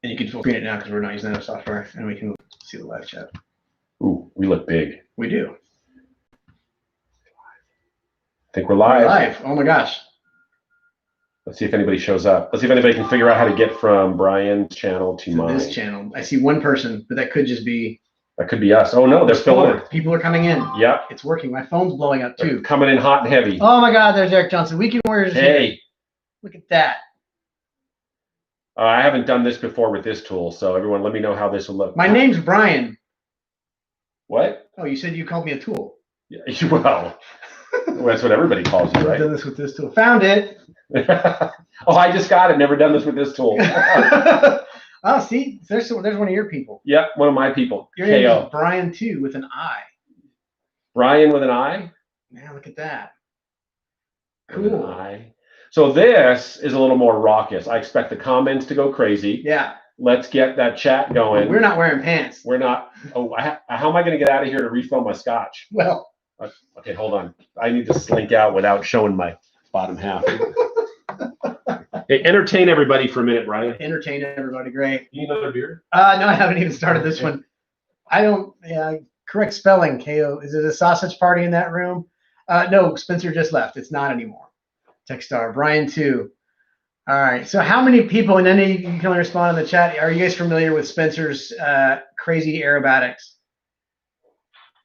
And you can full screen it now because we're not using that software, and we can see the live chat. Ooh, we look big. We do. I think we're live. We're live. Oh my gosh. Let's see if anybody shows up. Let's see if anybody can figure out how to get from Brian's channel to mine. This channel. I see one person, but that could just be. That could be us. Oh no, they're filling it. People are coming in. Yep. It's working. My phone's blowing up too. They're coming in hot and heavy. Oh my God, there's Eric Johnson. Weekend Warriors. Hey. Here. Look at that. I haven't done this before with this tool, so everyone let me know how this will look. My name's Bryan. What? Oh, you said you called me a tool. Yeah, well, that's what everybody calls you, I've right? done this with this tool. Found it. Oh, I just got it. Never done this with this tool. Oh, see, there's one of your people. Yeah, one of my people. Your name is Bryan too, with an I. Brian with an I? Man, look at that. Cool. With an I. So this is a little more raucous. I expect the comments to go crazy. Yeah. Let's get that chat going. We're not wearing pants. We're not. Oh, how am I going to get out of here to refill my scotch? Well. Okay, hold on. I need to slink out without showing my bottom half. Hey, entertain everybody for a minute, Bryan. Entertain everybody. Great. You need another beer? No, I haven't even started this one. I don't. Yeah, correct spelling. KO. Is it a sausage party in that room? No, Spencer just left. It's not anymore. Techstar. Bryan too. All right. So how many people, and then you can only respond in the chat. Are you guys familiar with Spencer's crazy aerobatics?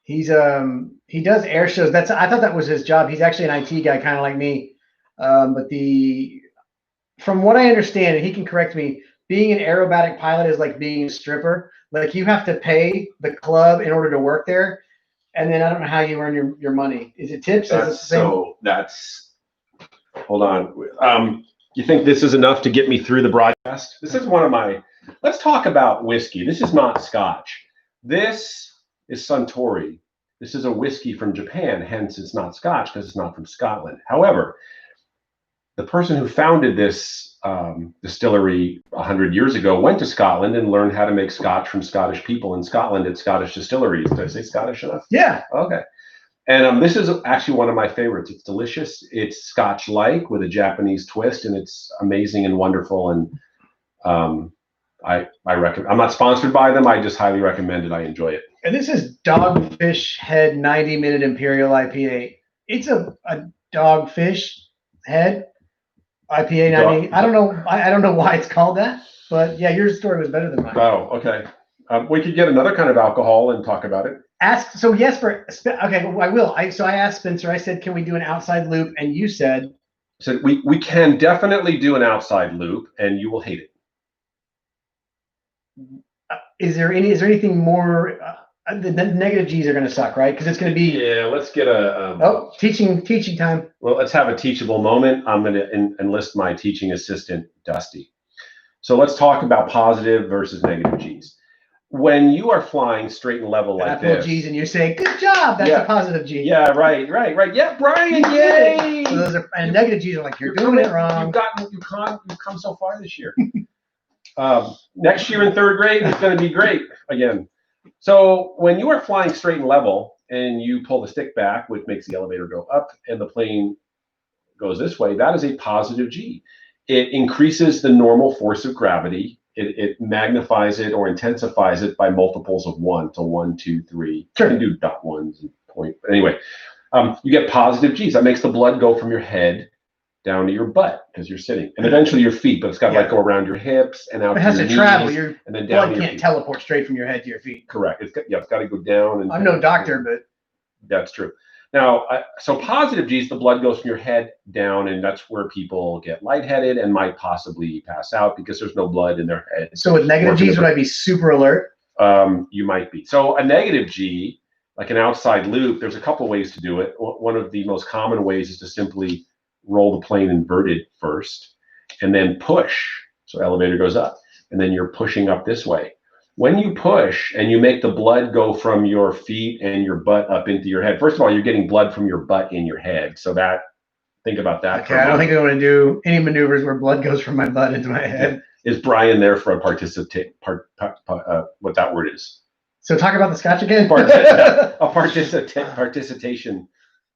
He does air shows. I thought that was his job. He's actually an IT guy, kind of like me. But from what I understand, and he can correct me, being an aerobatic pilot is like being a stripper. Like you have to pay the club in order to work there. And then I don't know how you earn your money. Is it tips? Hold on. You think this is enough to get me through the broadcast? This is one of my, let's talk about whiskey. This is not Scotch. This is Suntory. This is a whiskey from Japan, hence it's not Scotch because it's not from Scotland. However, the person who founded this distillery 100 years ago went to Scotland and learned how to make Scotch from Scottish people in Scotland at Scottish distilleries. Did I say Scottish enough? Yeah. Okay. And this is actually one of my favorites. It's delicious. It's Scotch-like with a Japanese twist, and it's amazing and wonderful. And I recommend. I'm not sponsored by them. I just highly recommend it. I enjoy it. And this is Dogfish Head 90-minute Imperial IPA. It's a Dogfish Head IPA 90. I don't know. I don't know why it's called that, but yeah, your story was better than mine. Oh, okay. We could get another kind of alcohol and talk about it. Okay, well, I will. So I asked Spencer. I said, "Can we do an outside loop?" And you said, "So we can definitely do an outside loop, and you will hate it." Is there anything more? The negative G's are going to suck, right? Because it's going to be. Yeah, let's get a. Teaching time. Well, let's have a teachable moment. I'm going to enlist my teaching assistant, Dusty. So let's talk about positive versus negative G's. When you are flying straight and level like this, G's, and you say, "Good job," that's a positive G. Yeah, right. Yeah, Bryan, yay! So and negative G's are like, "You're doing it wrong." You've come so far this year. Next year in third grade, it's going to be great again. So when you are flying straight and level, and you pull the stick back, which makes the elevator go up, and the plane goes this way, that is a positive G. It increases the normal force of gravity. It magnifies it or intensifies it by multiples of 1. So 1, 2, 3. Sure. You can do dot ones and point. But anyway, you get positive G's. That makes the blood go from your head down to your butt because you're sitting, and eventually your feet. But it's got to like go around your hips and out. It has to travel. And then down. Blood can't teleport straight from your head to your feet. Correct. It's got to go down. And I'm no doctor, but that's true. Now, so positive G's, the blood goes from your head down, and that's where people get lightheaded and might possibly pass out because there's no blood in their head. So with negative G's, would I be super alert? You might be. So a negative G, like an outside loop, there's a couple ways to do it. One of the most common ways is to simply roll the plane inverted first, and then push. So elevator goes up, and then you're pushing up this way. When you push and you make the blood go from your feet and your butt up into your head, first of all, you're getting blood from your butt in your head. So think about that. Okay, I don't think I want to do any maneuvers where blood goes from my butt into my head. Yeah. Is Bryan there for a what that word is? So talk about the Scotch again. A participation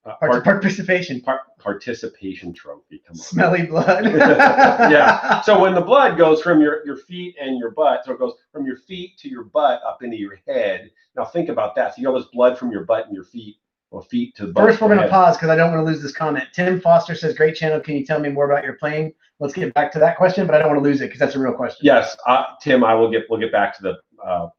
Participation. Participation trophy. Come on. Smelly blood. Yeah. So when the blood goes from your feet and your butt, so it goes from your feet to your butt up into your head. Now think about that. So you have this blood from your butt and your feet, or feet to the butt. First, we're going to pause because I don't want to lose this comment. Tim Foster says, "Great channel. Can you tell me more about your plane?" Let's get back to that question, but I don't want to lose it because that's a real question. Yes, Tim. We'll get back to the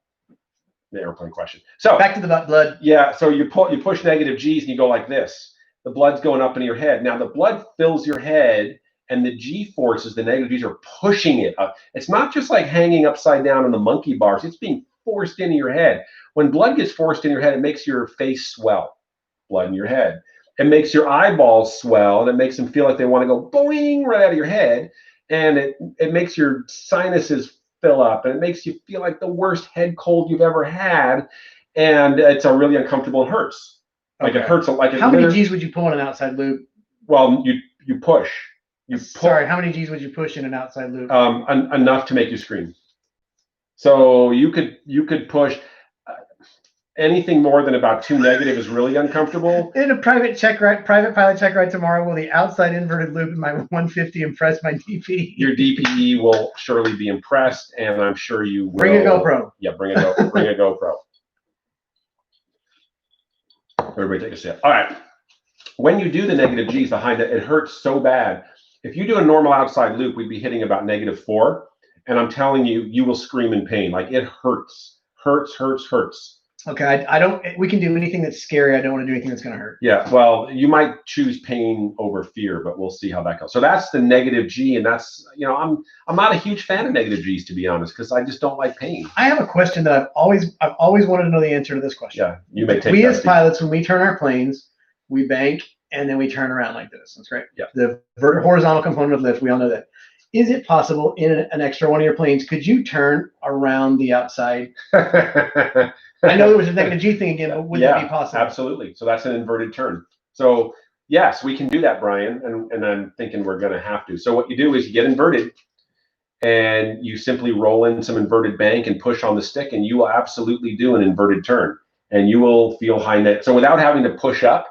airplane question. So back to the blood. Yeah. So you push negative G's and you go like this. The blood's going up into your head. Now the blood fills your head, and the G forces, the negative G's, are pushing it up. It's not just like hanging upside down in the monkey bars. It's being forced into your head. When blood gets forced in your head, it makes your face swell. Blood in your head. It makes your eyeballs swell, and it makes them feel like they want to go boing right out of your head. And it makes your sinuses fill up, and it makes you feel like the worst head cold you've ever had. And it's a really uncomfortable. It hurts. Like it hurts. Like how many G's would you pull in an outside loop? Well, you push. Sorry, how many G's would you push in an outside loop? Enough to make you scream. So you could push anything more than about 2 negative is really uncomfortable. In a private pilot check ride tomorrow, will the outside inverted loop in my 150 impress my DPE? Your DPE will surely be impressed, and I'm sure you will. Bring a GoPro. Yeah, bring a GoPro. Everybody take a sip. All right. When you do the negative G's behind it, it hurts so bad. If you do a normal outside loop, we'd be hitting about -4. And I'm telling you, you will scream in pain. Like it hurts. Hurts. Okay, we can do anything that's scary. I don't want to do anything that's going to hurt. Yeah, well, you might choose pain over fear, but we'll see how that goes. So that's the negative G, and that's, I'm not a huge fan of negative G's, to be honest, because I just don't like pain. I have a question that I've always wanted to know the answer to this question. Yeah, you may take We as pilots, when we turn our planes, we bank and then we turn around like this. That's right. Yeah. The horizontal component of lift, we all know that. Is it possible in an extra one of your planes, could you turn around the outside? I know there was a negative G thing again, but would that be possible? Absolutely. So that's an inverted turn. So yes, we can do that, Brian. And I'm thinking we're going to have to. So what you do is you get inverted, and you simply roll in some inverted bank and push on the stick, and you will absolutely do an inverted turn, and you will feel high net. So without having to push up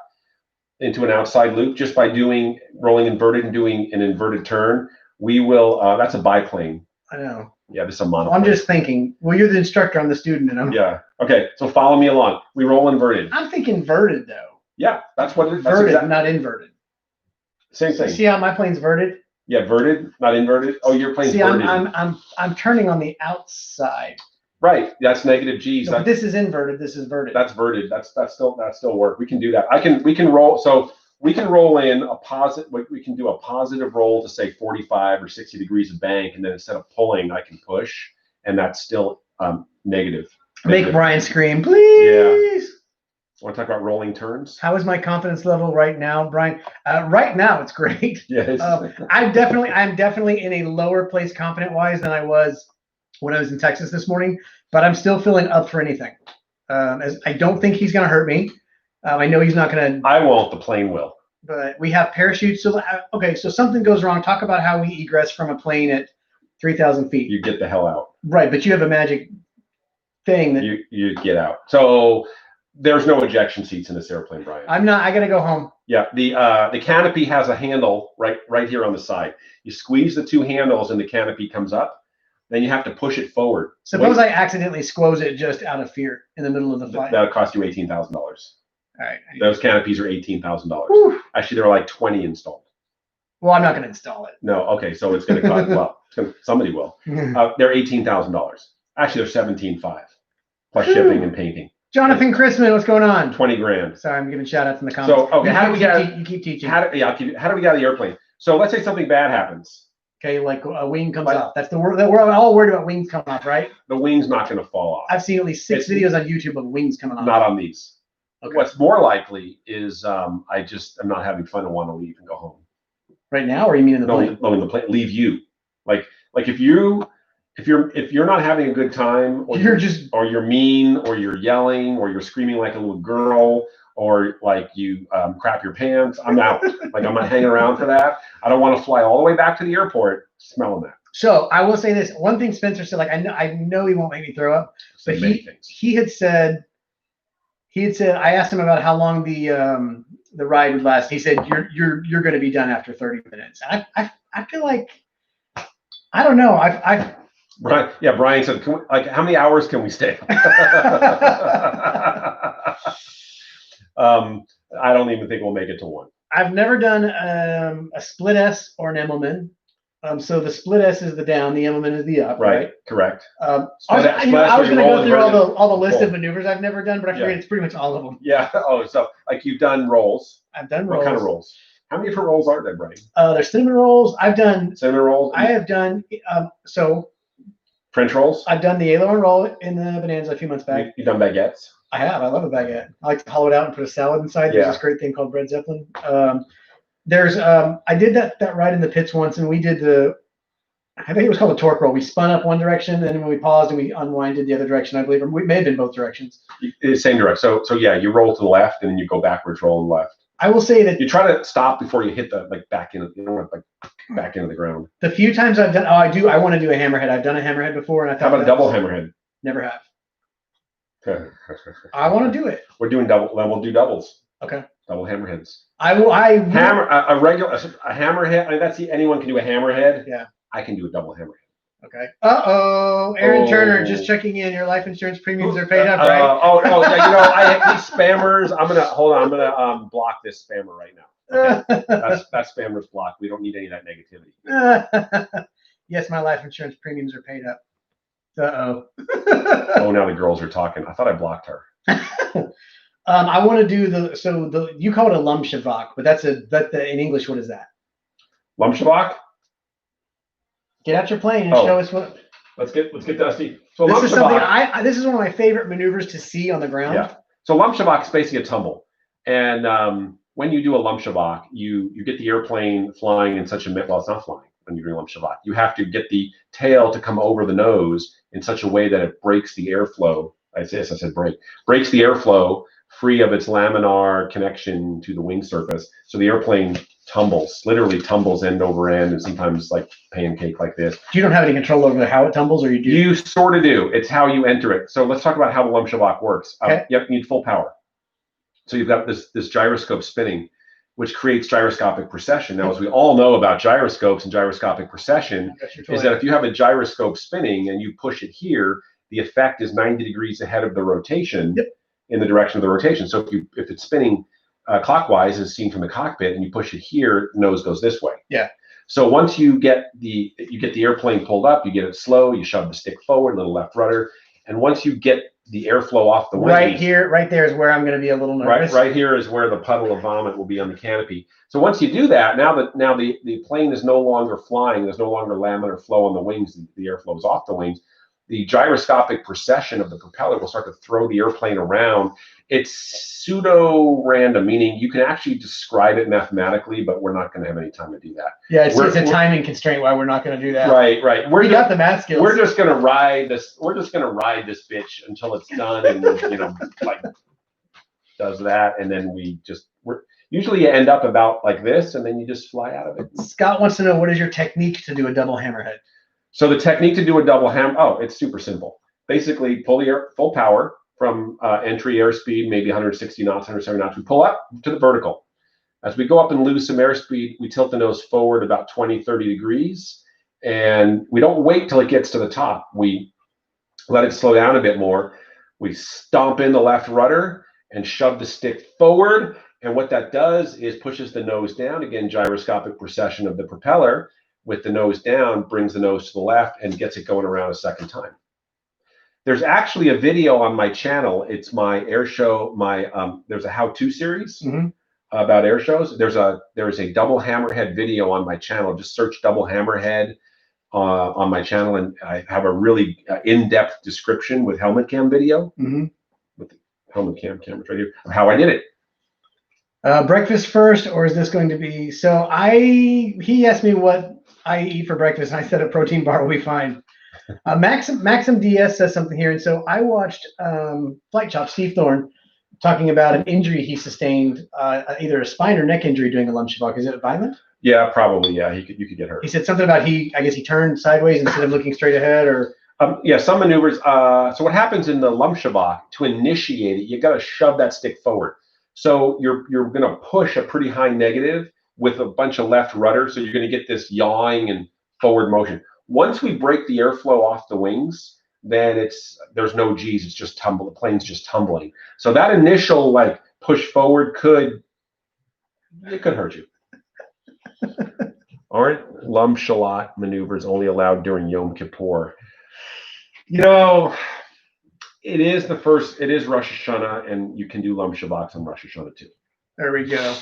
into an outside loop, just by rolling inverted and doing an inverted turn, we will. That's a biplane. I know. Yeah, this is a monoplane. I'm just thinking, well, you're the instructor, I'm the student, and I'm. Yeah. Okay. So follow me along. We roll inverted. I'm thinking inverted though. Yeah, that's what it is. Inverted, not inverted. Same thing. See how my plane's verted? Yeah, verted, not inverted. Oh, your plane's verted. I'm turning on the outside. Right. That's negative G's. No, but this is inverted. This is verted. That's verted. That still work. We can do that. We can roll. So we can roll in a positive. We can do a positive roll to say 45 or 60 degrees of bank, and then instead of pulling, I can push, and that's still negative. Make Bryan scream, please. Yeah. Want to talk about rolling turns? How is my confidence level right now, Bryan? Right now, it's great. Yes. I'm definitely in a lower place confident wise than I was when I was in Texas this morning, but I'm still feeling up for anything. As I don't think he's going to hurt me. I know he's not going to. I won't. The plane will. But we have parachutes. So okay, so something goes wrong. Talk about how we egress from a plane at 3,000 feet. You get the hell out. Right, but you have a magic thing that you get out. So there's no ejection seats in this airplane, Bryan. I gotta go home. Yeah, the canopy has a handle right here on the side. You squeeze the 2 handles and the canopy comes up. Then you have to push it forward. Suppose I accidentally squoze it just out of fear in the middle of the flight. That'll cost you $18,000. All right. Those canopies are $18,000. Actually, there are like 20 installed. Well, I'm not going to install it. No, okay, so it's going to cost. Well, somebody will. They're $18,000. Actually, they're $17,500 plus shipping and painting. Jonathan Chrisman, what's going on? 20 grand. Sorry, I'm giving shout outs in the comments. So okay, how do we get? You keep teaching. How do we get out of the airplane? So let's say something bad happens. Okay, like a wing comes off. That's we're all worried about wings coming off, right? The wing's not going to fall off. I've seen at least 6 videos on YouTube of wings coming off. Not on these. Okay. What's more likely is I'm not having fun and want to leave and go home. Right now, or you mean in the plane? No, in the plane. Leave you. Like if you're not having a good time, or you're mean, or you're yelling, or you're screaming like a little girl, or like you crap your pants, I'm out. Like I'm not hanging around for that. I don't want to fly all the way back to the airport smelling that. So I will say this. One thing Spencer said, like I know he won't make me throw up, but he had said I asked him about how long the the ride would last. He said you're going to be done after 30 minutes. I feel like I don't know. Brian said, like, how many hours can we stay? I don't even think we'll make it to 1. I've never done a split S or an Immelman. So the split S is the down, the Immelman is the up. Right. Correct. I was going to go through all the list of maneuvers I've never done, but I figured it's pretty much all of them. Yeah. Oh, so like you've done rolls. I've done rolls. What kind of rolls? How many different rolls are there, Bryan? There's cinnamon rolls. I've done cinnamon rolls. I have done French rolls. I've done the aileron roll in the Bonanza a few months back. You've done baguettes. I have. I love a baguette. I like to hollow it out and put a salad inside. There's this great thing called bread zeppelin. I did that ride in the pits once, and we did I think it was called a torque roll. We spun up one direction, and then when we paused and we unwinded the other direction, I believe, or we may have been both directions. Same direction. So yeah, you roll to the left, and then you go backwards, roll left. I will say that you try to stop before you hit the back into the ground. The few times I've done, I want to do a hammerhead. I've done a hammerhead before, and I thought. How about a double hammerhead? Never have. I want to do it. We're doing double. Then we'll do doubles. Okay. Double hammerheads. I will. A hammerhead. Anyone can do a hammerhead. Yeah. I can do a double hammerhead. Okay. Aaron Turner just checking in. Your life insurance premiums are paid up, right? Yeah. These spammers. I'm gonna block this spammer right now. Okay? that spammer's blocked. We don't need any of that negativity. Yes, my life insurance premiums are paid up. Oh, now the girls are talking. I thought I blocked her. I want to do you call it a Lumshavak, but in English, what is that? Lumshavak? Get out your plane and show us what. Let's get Dusty. So this is something this is one of my favorite maneuvers to see on the ground. Yeah. So Lumshavak is basically a tumble, and when you do a Lumshavak, you get the airplane flying in such a it's not flying when you're doing Lumshavak. You have to get the tail to come over the nose in such a way that it breaks the airflow. I said breaks the airflow free of its laminar connection to the wing surface. So the airplane literally tumbles end over end, and sometimes like pancake like this. You don't have any control over how it tumbles, or you do? You sort of do. It's how you enter it. So let's talk about how the Lumshavak works. Okay. You need full power. So you've got this gyroscope spinning, which creates gyroscopic precession. Now, as we all know about gyroscopes and gyroscopic precession, is that if you have a gyroscope spinning and you push it here, the effect is 90 degrees ahead of the rotation in the direction of the rotation. So if it's spinning clockwise, as seen from the cockpit, and you push it here, nose goes this way. Yeah. So once you get the airplane pulled up, you get it slow, you shove the stick forward, little left rudder, and once you get the airflow off the wings. Right there is where I'm going to be a little nervous. Right here is where the puddle of vomit will be on the canopy. So once you do that, now the plane is no longer flying. There's no longer laminar flow on the wings. The airflow is off the wings. The gyroscopic precession of the propeller will start to throw the airplane around. It's pseudo-random, meaning you can actually describe it mathematically, but we're not going to have any time to do that. Yeah, it's a timing constraint why we're not going to do that. Right. We got the math skills. We're just going to ride this. We're just going to ride this bitch until it's done, and does that, and then usually you end up about like this, and then you just fly out of it. Scott wants to know, what is your technique to do a double hammerhead? So the technique to do a double it's super simple. Basically, pull the air full power from entry airspeed, maybe 160 knots, 170 knots. We pull up to the vertical. As we go up and lose some airspeed, we tilt the nose forward about 20, 30 degrees. And we don't wait till it gets to the top. We let it slow down a bit more. We stomp in the left rudder and shove the stick forward. And what that does is pushes the nose down. Again, gyroscopic precession of the propeller with the nose down, brings the nose to the left and gets it going around a second time. There's actually a video on my channel. It's my air show. There's a how-to series about air shows. There's a double hammerhead video on my channel. Just search double hammerhead on my channel, and I have a really in-depth description with helmet cam video. With the helmet camera's right here, of how I did it. Breakfast first, or is this going to be? So he asked me what I eat for breakfast, and I said a protein bar will be fine. Maxim DS says something here, and so I watched Flight Chop, Steve Thorne, talking about an injury he sustained, either a spine or neck injury doing a Lumshavak. Is it violent? Yeah, probably. Yeah, you could get hurt. He said something about I guess he turned sideways instead of looking straight ahead, or. Yeah, some maneuvers. So what happens in the Lumshavak, to initiate it, you got to shove that stick forward. So you're going to push a pretty high negative with a bunch of left rudder. So you're going to get this yawing and forward motion. Once we break the airflow off the wings, then there's no G's. It's just tumble. The plane's just tumbling. So that initial like push forward could hurt you. Aren't Lum Shalat maneuvers only allowed during Yom Kippur? You know, it is Rosh Hashanah, and you can do Lum Shabbat on Rosh Hashanah too. There we go.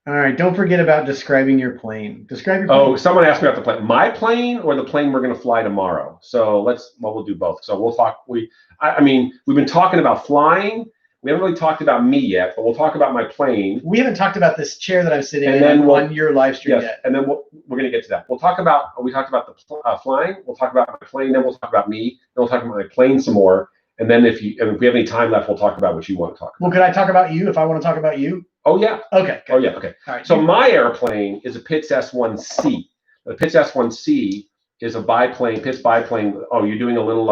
All right, don't forget about describing your plane. Describe your plane. Oh, someone asked me about the plane. My plane or the plane we're going to fly tomorrow? So we'll do both. So we'll talk. We've been talking about flying. We haven't really talked about me yet, but we'll talk about my plane. We haven't talked about this chair that I'm sitting and in then on your live stream yet. And then we're going to get to that. We talked about the flying. We'll talk about my plane. Then we'll talk about me. Then we'll talk about my plane some more. And then if we have any time left, we'll talk about what you want to talk about. Well, could I talk about you if I want to talk about you? Oh, yeah. Okay. Oh, yeah. Okay. All right. So my airplane is a Pitts S1C. The Pitts S1C is a Pitts biplane. Oh, you're doing a little,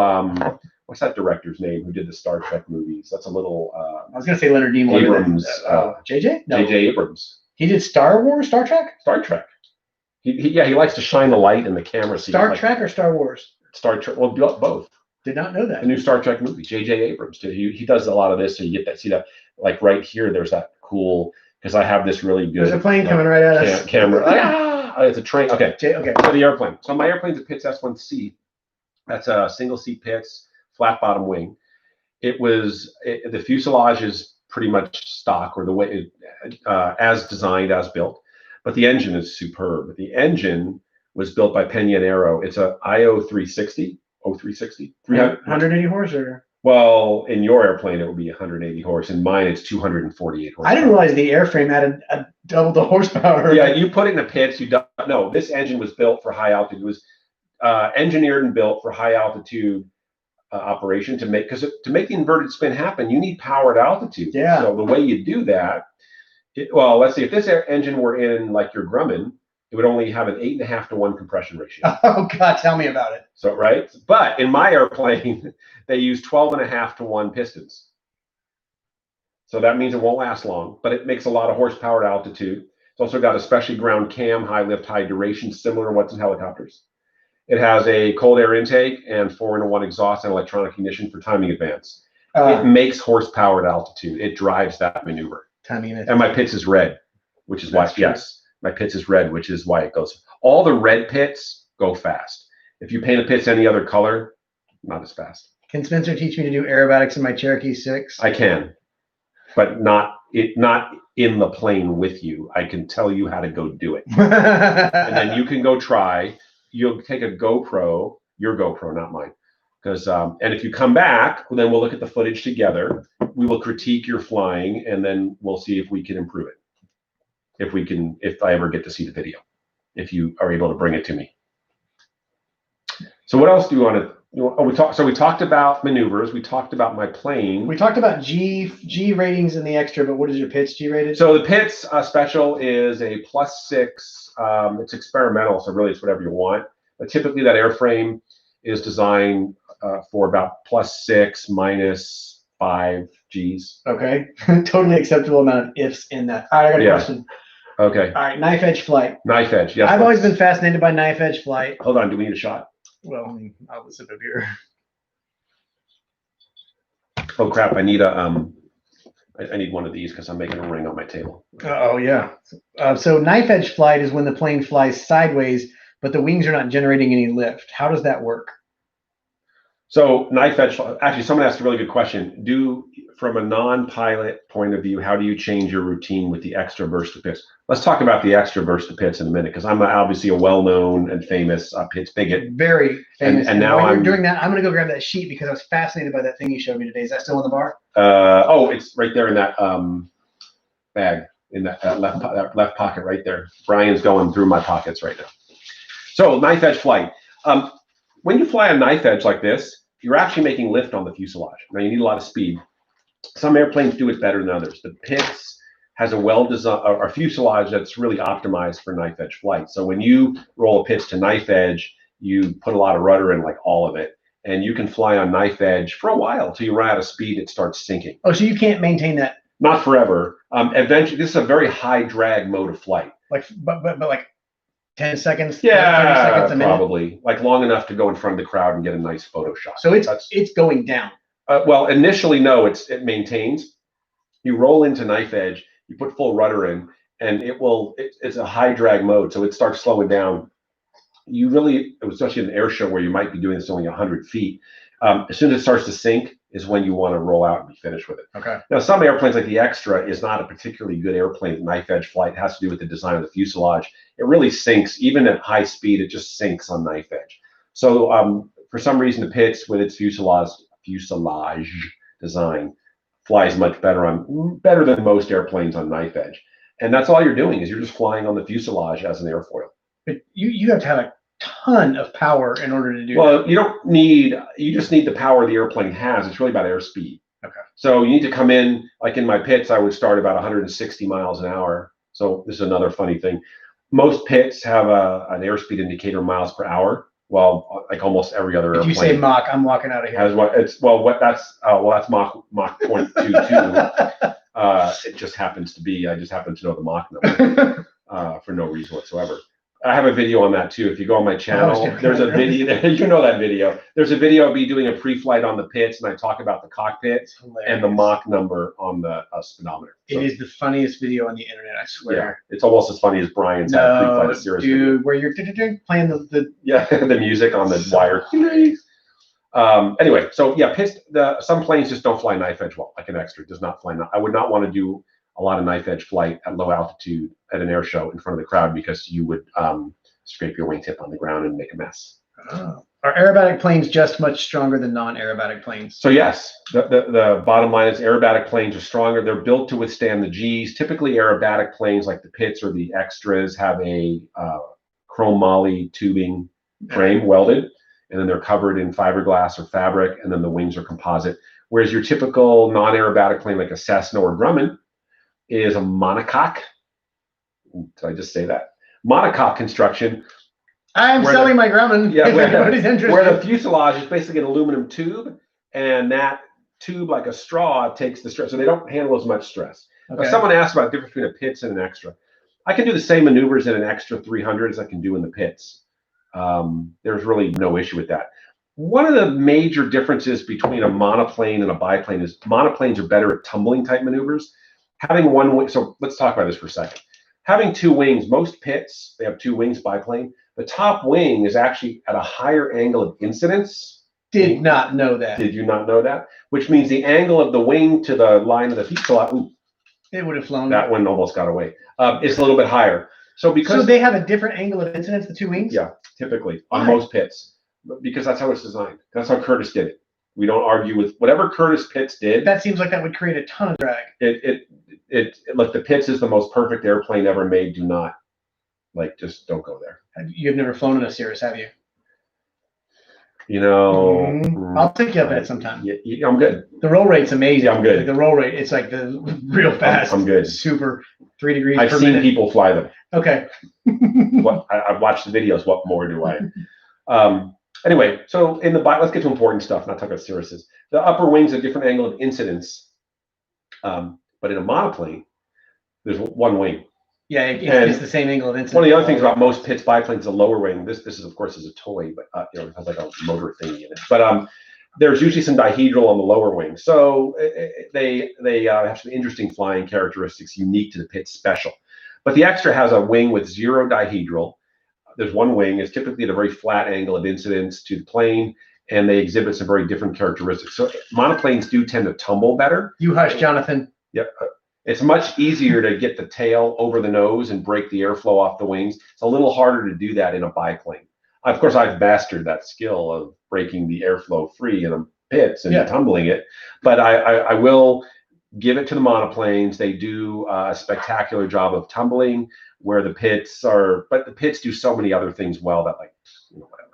what's that director's name who did the Star Trek movies? That's a little. I was going to say Leonard Nimoy. Abrams. JJ? No. JJ Abrams. He did Star Wars, Star Trek? Star Trek. He likes to shine the light in the camera. Star Trek or Star Wars? Star Trek. Well, both. Did not know that. The new Star Trek movie. JJ Abrams did. He does a lot of this, so you see that like right here. There's that cool, because I have this really good. There's a plane coming right at us. Camera. It's a train. Okay. Okay. So the airplane. So my airplane's a Pitts S1C. That's a single seat Pitts, flat bottom wing. The fuselage is pretty much stock, or the way as designed, as built, but the engine is superb. The engine was built by Pena and Aero. It's a IO 360. 360. 180 horse, or? Well, in your airplane it would be 180 horse. In mine it's 248 horse. I didn't realize the airframe added double the horsepower. Yeah, you put it in the pits. You don't know. This engine was built for high altitude. It was engineered and built for high altitude operation to make the inverted spin happen. You need power at altitude. Yeah. So the way you do that, let's see, if this engine were in like your Grumman, it would only have an 8.5 to 1 compression ratio. Oh God, tell me about it. So right, but in my airplane, they use 12.5 to 1 pistons. So that means it won't last long, but it makes a lot of horsepower at altitude. It's also got a specially ground cam, high lift, high duration, similar to what's in helicopters. It has a cold air intake and 4-in-1 exhaust and electronic ignition for timing advance. It makes horsepower at altitude. It drives that maneuver. Timing advance. And my Pitts is red, which is why, yes, my Pitts is red, which is why it goes. All the red Pitts go fast. If you paint a Pitts any other color, not as fast. Can Spencer teach me to do aerobatics in my Cherokee 6? I can, but not in the plane with you. I can tell you how to go do it. And then you can go try. You'll take a GoPro, your GoPro, not mine. Because and if you come back, then we'll look at the footage together. We will critique your flying, and then we'll see if we can improve it. If I ever get to see the video, if you are able to bring it to me. So what else do you want to? We talked about maneuvers. We talked about my plane. We talked about G ratings in the extra, but what is your Pitts G rated? So the Pitts special is a +6. It's experimental, so really it's whatever you want. But typically that airframe is designed for about +6 -5 Gs. Okay, totally acceptable amount of ifs in that. All right, I got a question. Okay. All right, knife edge flight. Knife edge, yes. I've always been fascinated by knife edge flight. Hold on, do we need a shot? Well, I mean, I'll sip a beer. Oh crap! I need I need one of these because I'm making a ring on my table. Oh yeah. So knife edge flight is when the plane flies sideways, but the wings are not generating any lift. How does that work? So knife edge. Actually, someone asked a really good question. From a non-pilot point of view, how do you change your routine with the extra burst of Pitts? Let's talk about the extra burst of Pitts in a minute, because I'm obviously a well-known and famous Pitts bigot. Very famous. And now while you're doing that, I'm going to go grab that sheet because I was fascinated by that thing you showed me today. Is that still in the bar? It's right there in that bag, in that left pocket right there. Bryan's going through my pockets right now. So knife edge flight. When you fly a knife edge like this, you're actually making lift on the fuselage. Now you need a lot of speed. Some airplanes do it better than others. The Pitts has a well-designed or fuselage that's really optimized for knife edge flight. So when you roll a Pitts to knife edge, you put a lot of rudder in, like all of it, and you can fly on knife edge for a while until you run out of speed. It starts sinking. Oh, so you can't maintain that Not forever. Eventually, this is a very high drag mode of flight. But like 10 seconds, 30 Yeah, seconds a minute. probably like long enough to go in front of the crowd and get a nice photo shot. So it's going down. Well, initially, no, it maintains. You roll into knife edge, you put full rudder in, and it's a high drag mode, so it starts slowing down. You really, especially in an air show where you might be doing this only 100 feet, as soon as it starts to sink is when you want to roll out and be finished with it. Okay. Now, some airplanes like the Extra is not a particularly good airplane. Knife edge flight. It has to do with the design of the fuselage. It really sinks, even at high speed, it just sinks on knife edge. So for some reason, the Pitts with its fuselage design flies much better than most airplanes on knife edge. And that's all you're doing is you're just flying on the fuselage as an airfoil. But you have to have a ton of power in order to do that. Well, you just need the power the airplane has. It's really about airspeed. Okay. So you need to come in, like in my Pitts, I would start about 160 miles an hour. So this is another funny thing. Most Pitts have an airspeed indicator miles per hour. Well, like almost every other airplane. If you say Mach, I'm walking out of here. That's Mach 0.22. It just happens to be. I just happen to know the Mach number for no reason whatsoever. I have a video on that too. If you go on my channel, there's a video there. You know that video. There's a video of me doing a pre-flight on the Pitts, and I talk about the cockpit and the Mach number on the speedometer. So, it is the funniest video on the internet, I swear. Yeah, it's almost as funny as Bryan's pre-flight of Cirrus dude, video. where you're playing the the music on the wire. Anyway, so yeah, Pitts. Some planes just don't fly knife edge well. Like an Extra does not fly. I would not want to do a lot of knife edge flight at low altitude at an air show in front of the crowd because you would scrape your wingtip on the ground and make a mess. Oh. Are aerobatic planes just much stronger than non-aerobatic planes? So yes, the bottom line is aerobatic planes are stronger. They're built to withstand the G's. Typically, aerobatic planes like the Pitts or the Extras have a chrome moly tubing frame welded, and then they're covered in fiberglass or fabric, and then the wings are composite. Whereas your typical non-aerobatic plane like a Cessna or Grumman is a monocoque. Did I just say that? Monocoque construction. I'm selling my Grumman. Yeah, Everybody's interested. Where the fuselage is basically an aluminum tube, and that tube, like a straw, takes the stress. So they don't handle as much stress. Okay. Now, someone asked about the difference between a Pitts and an Extra. I can do the same maneuvers in an Extra 300 as I can do in the Pitts. There's really no issue with that. One of the major differences between a monoplane and a biplane is monoplanes are better at tumbling type maneuvers. Having one wing, so let's talk about this for a second. Having two wings, most Pitts, they have two wings biplane. The top wing is actually at a higher angle of incidence. Did not know that. Did you not know that? Which means the angle of the wing to the line of the fuselage, it would have flown. That one almost got away. It's a little bit higher. So they have a different angle of incidence, the two wings? Yeah, typically on most Pitts, because that's how it's designed. That's how Curtiss did it. We don't argue with whatever Curtiss Pitts did. That seems like that would create a ton of drag. Look, the Pitts is the most perfect airplane ever made. Do not, just don't go there. You've never flown in a Cirrus, have you? You know, I'll take you up at it sometime. Yeah, I'm good. The roll rate's amazing. Yeah, I'm good. The roll rate, it's like the real fast. I'm good. Super 3 degrees I've per seen minute. people fly them. Okay. I've watched the videos. What more do I? Anyway, so let's get to important stuff, not talk about Cirruses. The upper wing's a different angle of incidence. But in a monoplane, there's one wing. Yeah, it's the same angle of incidence. One of the other things about most Pitts biplanes, the lower wing. This is of course is a toy, but it has like a motor thingy in it. But there's usually some dihedral on the lower wing, so they have some interesting flying characteristics unique to the Pitts special. But the Extra has a wing with 0 dihedral. There's one wing. It's typically at a very flat angle of incidence to the plane, and they exhibit some very different characteristics. So monoplanes do tend to tumble better. You hush, Jonathan. Yep. It's much easier to get the tail over the nose and break the airflow off the wings. It's a little harder to do that in a biplane. Of course, I've mastered that skill of breaking the airflow free in a Pitts and tumbling it. But I will give it to the monoplanes. They do a spectacular job of tumbling, where the Pitts are, but the Pitts do so many other things well that whatever.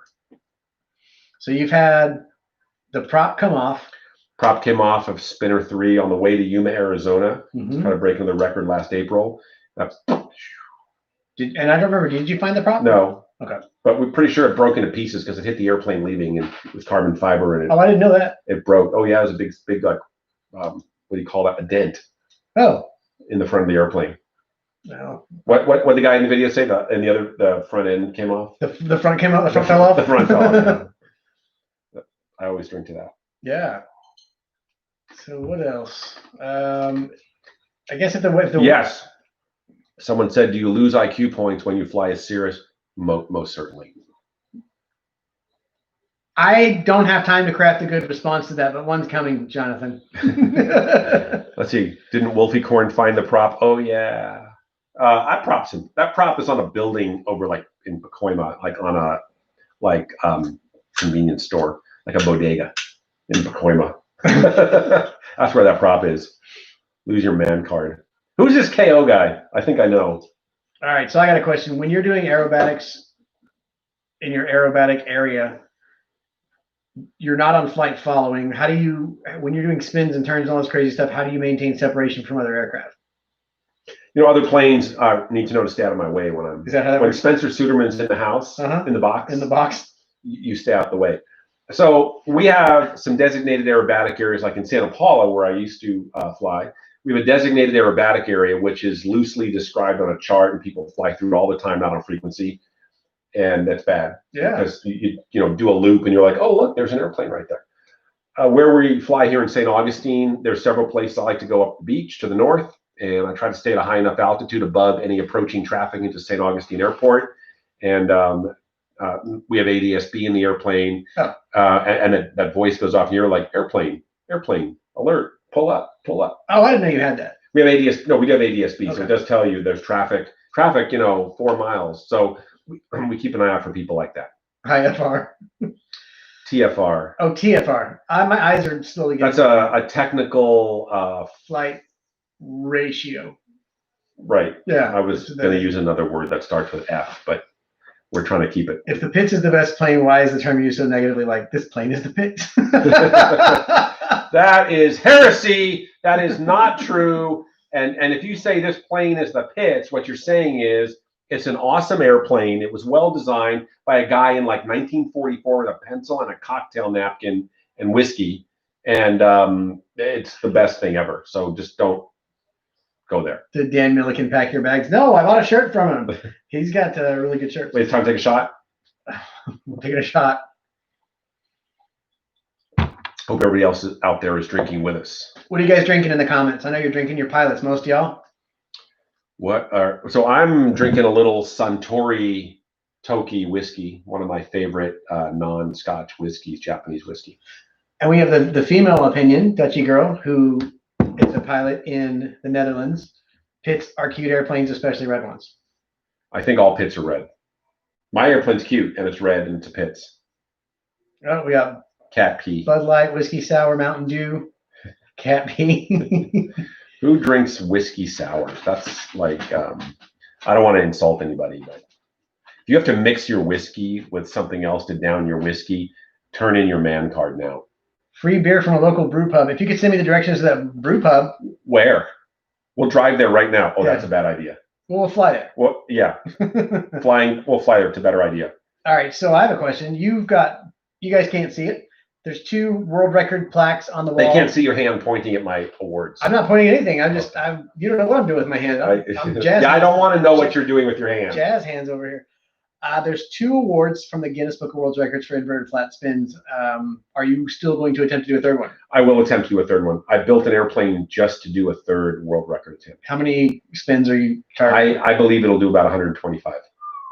So you've had the prop come off. Prop came off of Spinner 3 on the way to Yuma, Arizona. Kind of breaking the record last April. And I don't remember, did you find the prop? No. Okay. But we're pretty sure it broke into pieces because it hit the airplane leaving and with carbon fiber in it. Oh, I didn't know that. It broke. Oh yeah, it was a big what do you call that? A dent. Oh. in the front of the airplane. No. What the guy in the video say? The front end came off. The front came out. The front fell off. The front fell off. Yeah. I always drink to that. Yeah. So what else? I guess if the yes. Someone said, "Do you lose IQ points when you fly a Cirrus?" Most certainly. I don't have time to craft a good response to that, but one's coming, Jonathan. Let's see. Didn't Wolfie Corn find the prop? Oh yeah. That prop is on a building over like in Pacoima, like on a convenience store, like a bodega in Pacoima. That's where that prop is. Lose your man card. Who's this KO guy? I think I know. All right, so I got a question. When you're doing aerobatics in your aerobatic area, you're not on flight following. How do you, when you're doing spins and turns and all this crazy stuff, how do you maintain separation from other aircraft? Other planes need to know to stay out of my way when I'm. Is that how that works? Spencer Suderman's in the house, in the box. In the box. You stay out the way. So we have some designated aerobatic areas, like in Santa Paula, where I used to fly. We have a designated aerobatic area, which is loosely described on a chart, and people fly through it all the time, not on frequency. And that's bad. Yeah. Because you do a loop and you're like, oh, look, there's an airplane right there. Where we fly here in St. Augustine, there's several places I like to go up the beach to the north, and I try to stay at a high enough altitude above any approaching traffic into St. Augustine Airport. And we have ADSB in the airplane, and that voice goes off, and you're like, airplane, alert, pull up. Oh, I didn't know you had that. We have ADSB. No, we do have ADSB, okay. So it does tell you there's traffic, 4 miles. So we keep an eye out for people like that. IFR. TFR. Oh, TFR. My eyes are slowly getting. That's a technical flight ratio. Right. Yeah. I was going to use another word that starts with F, but we're trying to keep it. If the Pitts is the best plane, why is the term used so negatively? Like, this plane is the Pitts. That is heresy. That is not true. And if you say this plane is the Pitts, what you're saying is it's an awesome airplane. It was well designed by a guy in like 1944 with a pencil and a cocktail napkin and whiskey. And it's the best thing ever. So just don't go there. Did Dan Milliken pack your bags? No, I bought a shirt from him. He's got really good shirts. Wait, it's time to take a shot? We'll take a shot. Hope everybody else out there is drinking with us. What are you guys drinking in the comments? I know you're drinking your pilots, most of y'all. So I'm drinking a little Suntory Toki whiskey, one of my favorite non-Scotch whiskeys, Japanese whiskey. And we have the female opinion, Dutchy girl, who is a pilot in the Netherlands. Pitts are cute airplanes, especially red ones. I think all Pitts are red. My airplane's cute, and it's red, and it's a Pitts. Oh, we got Cat pee. Bud Light, Whiskey Sour, Mountain Dew, cat pee. Who drinks whiskey sours? That's like, I don't want to insult anybody, but if you have to mix your whiskey with something else to down your whiskey, turn in your man card now. Free beer from a local brew pub. If you could send me the directions to that brew pub. Where? We'll drive there right now. Oh, yeah. That's a bad idea. Well, we'll fly there. Well, yeah. We'll fly there. It's a better idea. All right. So I have a question. You guys can't see it. There's 2 world record plaques on the wall. They can't see your hand pointing at my awards. I'm not pointing at anything. You don't know what I'm doing with my hand. I'm jazz. Yeah, I don't want to know what you're doing with your hand. Jazz hands over here. There's 2 awards from the Guinness Book of World Records for inverted flat spins. Are you still going to attempt to do a 3rd one? I will attempt to do a 3rd one. I built an airplane just to do a 3rd world record attempt. How many spins are you targeting? I believe it'll do about 125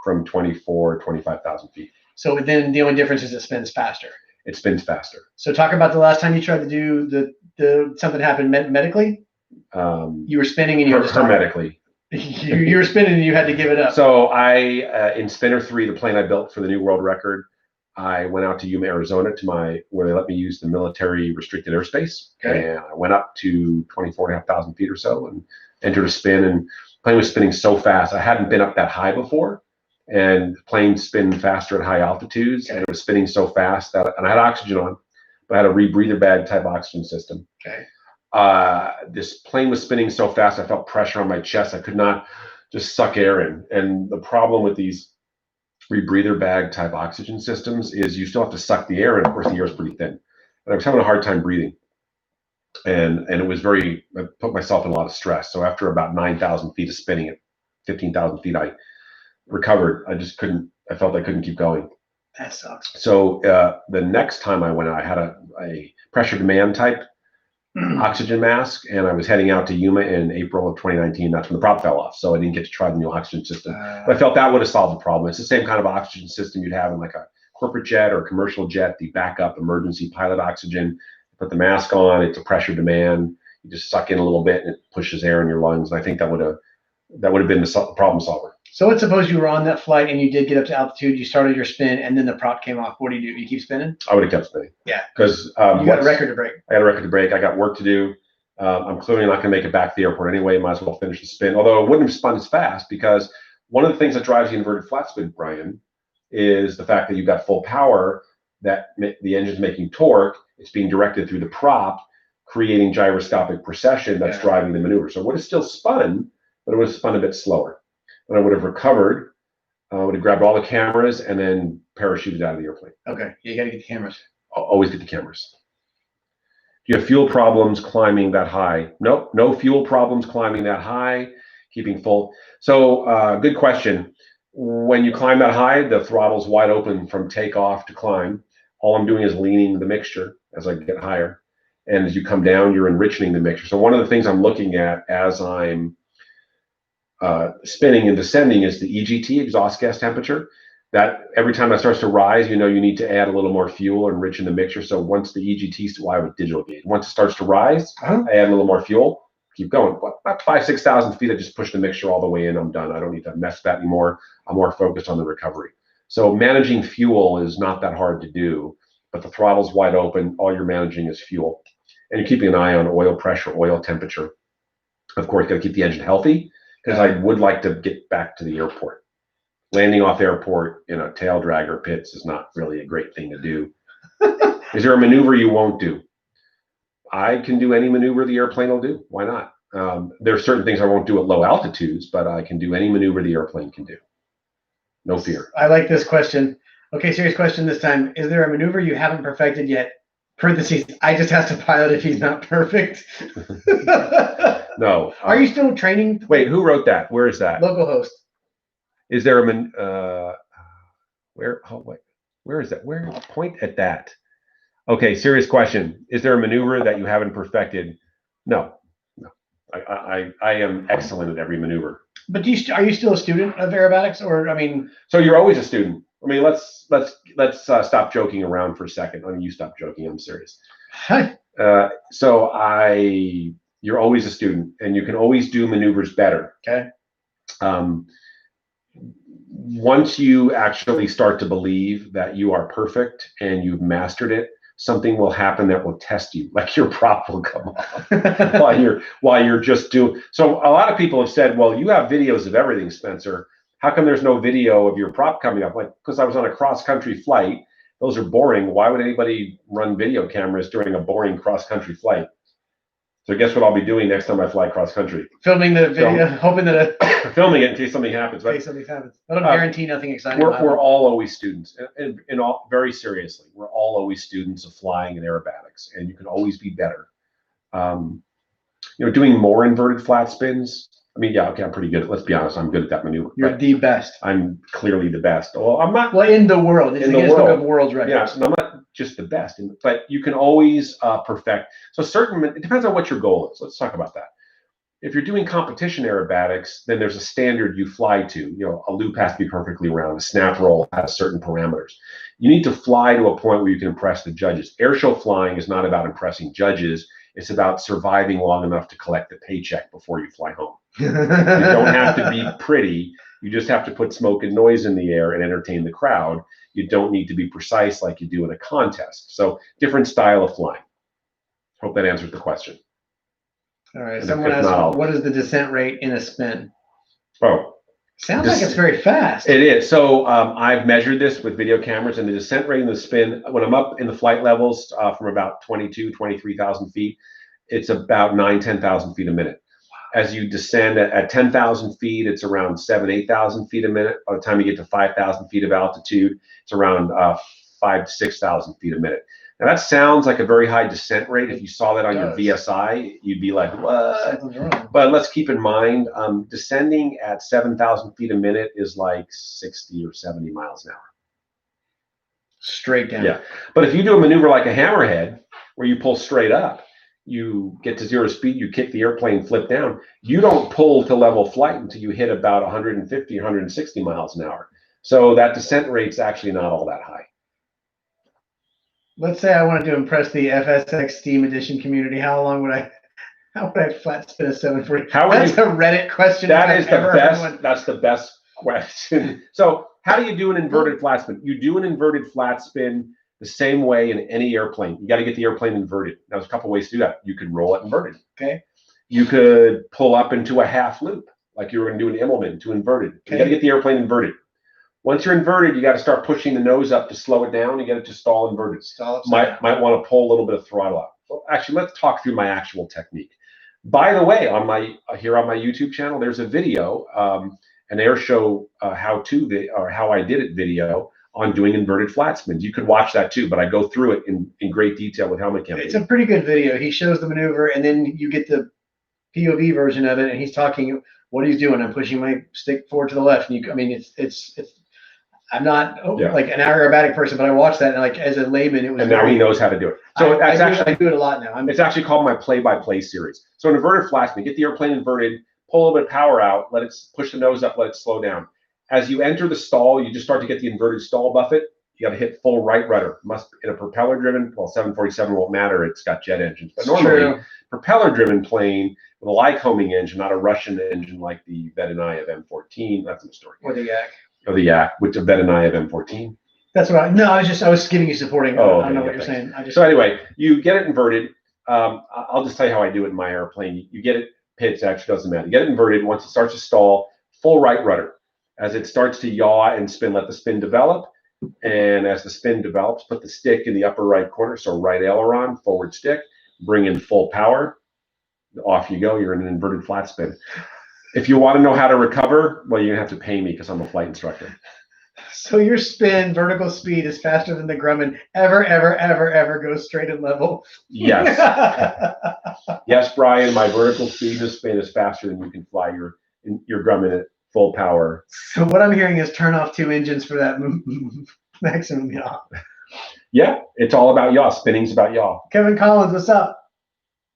from 25,000 feet. So then the only difference is it spins faster. It spins faster. So talk about the last time you tried to do the something happened medically. You were spinning and you had to stop. Hermetically. You were spinning and you had to give it up. So in Spinner 3, the plane I built for the new world record, I went out to Yuma, Arizona where they let me use the military restricted airspace. Okay. And I went up to 24,500 feet or so and entered a spin, and the plane was spinning so fast. I hadn't been up that high before, and the plane spin faster at high altitudes, and it was spinning so fast and I had oxygen on, but I had a rebreather bag type oxygen system. Okay. This plane was spinning so fast, I felt pressure on my chest. I could not just suck air in. And the problem with these rebreather bag type oxygen systems is you still have to suck the air in. Of course, the air is pretty thin. And I was having a hard time breathing. and it was I put myself in a lot of stress. So after about 9,000 feet of spinning at 15,000 feet, I recovered. I just couldn't. I felt I couldn't keep going. That sucks. So the next time I went, I had a pressure demand type oxygen mask, and I was heading out to Yuma in April of 2019. That's when the prop fell off, so I didn't get to try the new oxygen system. But I felt that would have solved the problem. It's the same kind of oxygen system you'd have in like a corporate jet or a commercial jet, the backup emergency pilot oxygen. Put the mask on, it's a pressure demand. You just suck in a little bit and it pushes air in your lungs. And I think that would have been the problem solver. So let's suppose you were on that flight and you did get up to altitude, you started your spin, and then the prop came off. What do? You keep spinning? I would have kept spinning. Yeah. Because you got a record to break. I had a record to break. I got work to do. I'm clearly not going to make it back to the airport anyway. Might as well finish the spin. Although it wouldn't have spun as fast, because one of the things that drives the inverted flat spin, Brian, is the fact that you've got full power, that the engine's making torque. It's being directed through the prop, creating gyroscopic precession that's driving the maneuver. So it would have still spun, but it would have spun a bit slower. And I would have recovered. I would have grabbed all the cameras and then parachuted out of the airplane. Okay, you got to get the cameras. Always get the cameras. Do you have fuel problems climbing that high? Nope, no fuel problems climbing that high, keeping full. So good question. When you climb that high, the throttle's wide open from takeoff to climb. All I'm doing is leaning the mixture as I get higher. And as you come down, you're enriching the mixture. So one of the things I'm looking at as I'm spinning and descending is the EGT, exhaust gas temperature. That every time that starts to rise, you need to add a little more fuel or enrich in the mixture. So once the EGT, well, I have a digital gauge. Once it starts to rise, I add a little more fuel, keep going. About 5,000-6,000 feet, I just push the mixture all the way in. I'm done. I don't need to mess with that anymore. I'm more focused on the recovery. So managing fuel is not that hard to do, but the throttle's wide open. All you're managing is fuel. And you're keeping an eye on oil pressure, oil temperature. Of course, got to keep the engine healthy, because I would like to get back to the airport. Landing off airport in a tail dragger pits is not really a great thing to do. Is there a maneuver you won't do? I can do any maneuver the airplane will do. Why not? There are certain things I won't do at low altitudes, but I can do any maneuver the airplane can do. No fear. I like this question. Okay, serious question this time. Is there a maneuver you haven't perfected yet? Parentheses, I just have to pilot if he's not perfect. No. Are you still training? Wait, who wrote that? Where is that? Local host. Is there a where? Oh, wait. Where is that? Where? Point at that. Okay, serious question. Is there a maneuver that you haven't perfected? No. I am excellent at every maneuver. But are you still a student of aerobatics, or I mean? So you're always a student. I mean, let's stop joking around for a second. I mean, you stop joking. I'm serious. You're always a student, and you can always do maneuvers better. Okay. Once you actually start to believe that you are perfect and you've mastered it, something will happen that will test you, like your prop will come off while you're just doing. So a lot of people have said, well, you have videos of everything, Spencer. How come there's no video of your prop coming up? Like, because I was on a cross-country flight. Those are boring. Why would anybody run video cameras during a boring cross-country flight? So guess what I'll be doing next time I fly cross-country? Filming the video, hoping that filming it in case something happens. I don't guarantee nothing exciting. We're all always students, and very seriously, we're all always students of flying and aerobatics, and you can always be better. Doing more inverted flat spins. I mean, yeah, okay, I'm pretty good. Let's be honest, I'm good at that maneuver. You're the best. I'm clearly the best. Well, I'm not. Well, in the world, it's against the world's records. Yeah, I'm not just the best, but you can always perfect. So it depends on what your goal is. Let's talk about that. If you're doing competition aerobatics, then there's a standard you fly to. A loop has to be perfectly round. A snap roll has certain parameters. You need to fly to a point where you can impress the judges. Airshow flying is not about impressing judges. It's about surviving long enough to collect the paycheck before you fly home. You don't have to be pretty. You just have to put smoke and noise in the air and entertain the crowd. You don't need to be precise like you do in a contest. So different style of flying. Hope that answers the question. All right. Someone asked, what is the descent rate in a spin? Oh. Sounds like it's very fast. It is. So I've measured this with video cameras, and the descent rate in the spin, when I'm up in the flight levels from about 23,000 feet, it's about 10,000 feet a minute. As you descend at 10,000 feet, it's around 8,000 feet a minute. By the time you get to 5,000 feet of altitude, it's around 5,000 to 6,000 feet a minute. Now that sounds like a very high descent rate. If you saw that on your VSI, you'd be like, what? But let's keep in mind, descending at 7,000 feet a minute is like 60 or 70 miles an hour. Straight down. Yeah. But if you do a maneuver like a hammerhead, where you pull straight up, you get to 0 speed, you kick the airplane, flip down, you don't pull to level flight until you hit about 150, 160 miles an hour. So that descent rate's actually not all that high. Let's say I wanted to impress the FSX Steam Edition community. How would I flat spin a 740? That's a Reddit question. That is the best. That's the best question. So how do you do an inverted flat spin? You do an inverted flat spin the same way in any airplane. You got to get the airplane inverted. Now, there's a couple ways to do that. You could roll it inverted. Okay. You could pull up into a half loop, like you were going to do an Immelman to inverted. Okay. You got to get the airplane inverted. Once you're inverted, you got to start pushing the nose up to slow it down. You get it to stall inverted. Might want to pull a little bit of throttle out. Well, actually, let's talk through my actual technique. By the way, on my YouTube channel, there's a video, an air show how I did it video on doing inverted flat spins. You could watch that too, but I go through it in great detail with helmet cam. It's a pretty good video. He shows the maneuver, and then you get the POV version of it, and he's talking what he's doing. I'm pushing my stick forward to the left. And it's I'm not like an aerobatic person, but I watched that, and like as a layman, it was. And now he knows how to do it. So I do it a lot now. It's actually called my play-by-play series. So an inverted flat spin, get the airplane inverted, pull a little bit of power out, let it push the nose up, let it slow down. As you enter the stall, you just start to get the inverted stall buffet. You got to hit full right rudder. In a propeller-driven, well, 747 won't matter. It's got jet engines, but normally propeller-driven plane with a Lycoming engine, not a Russian engine like the Vedanayev M14. That's the story. Or the Yak. Or the Yak, which a Vedanayev M14. That's what I was giving you supporting. I don't know what you're saying. So anyway, you get it inverted. I'll just tell you how I do it in my airplane. You get it pitched, actually doesn't matter. You get it inverted. Once it starts to stall, full right rudder. As it starts to yaw and spin, let the spin develop. And as the spin develops, put the stick in the upper right corner. So right aileron, forward stick, bring in full power. Off you go. You're in an inverted flat spin. If you want to know how to recover, well, you're going to have to pay me because I'm a flight instructor. So your spin vertical speed is faster than the Grumman ever goes straight and level? Yes. Yes, Brian, my vertical speed to spin is faster than you can fly your Grumman at full power. So what I'm hearing is turn off 2 engines for that maximum yaw. Yeah, it's all about yaw. Spinning's about yaw. Kevin Collins, what's up?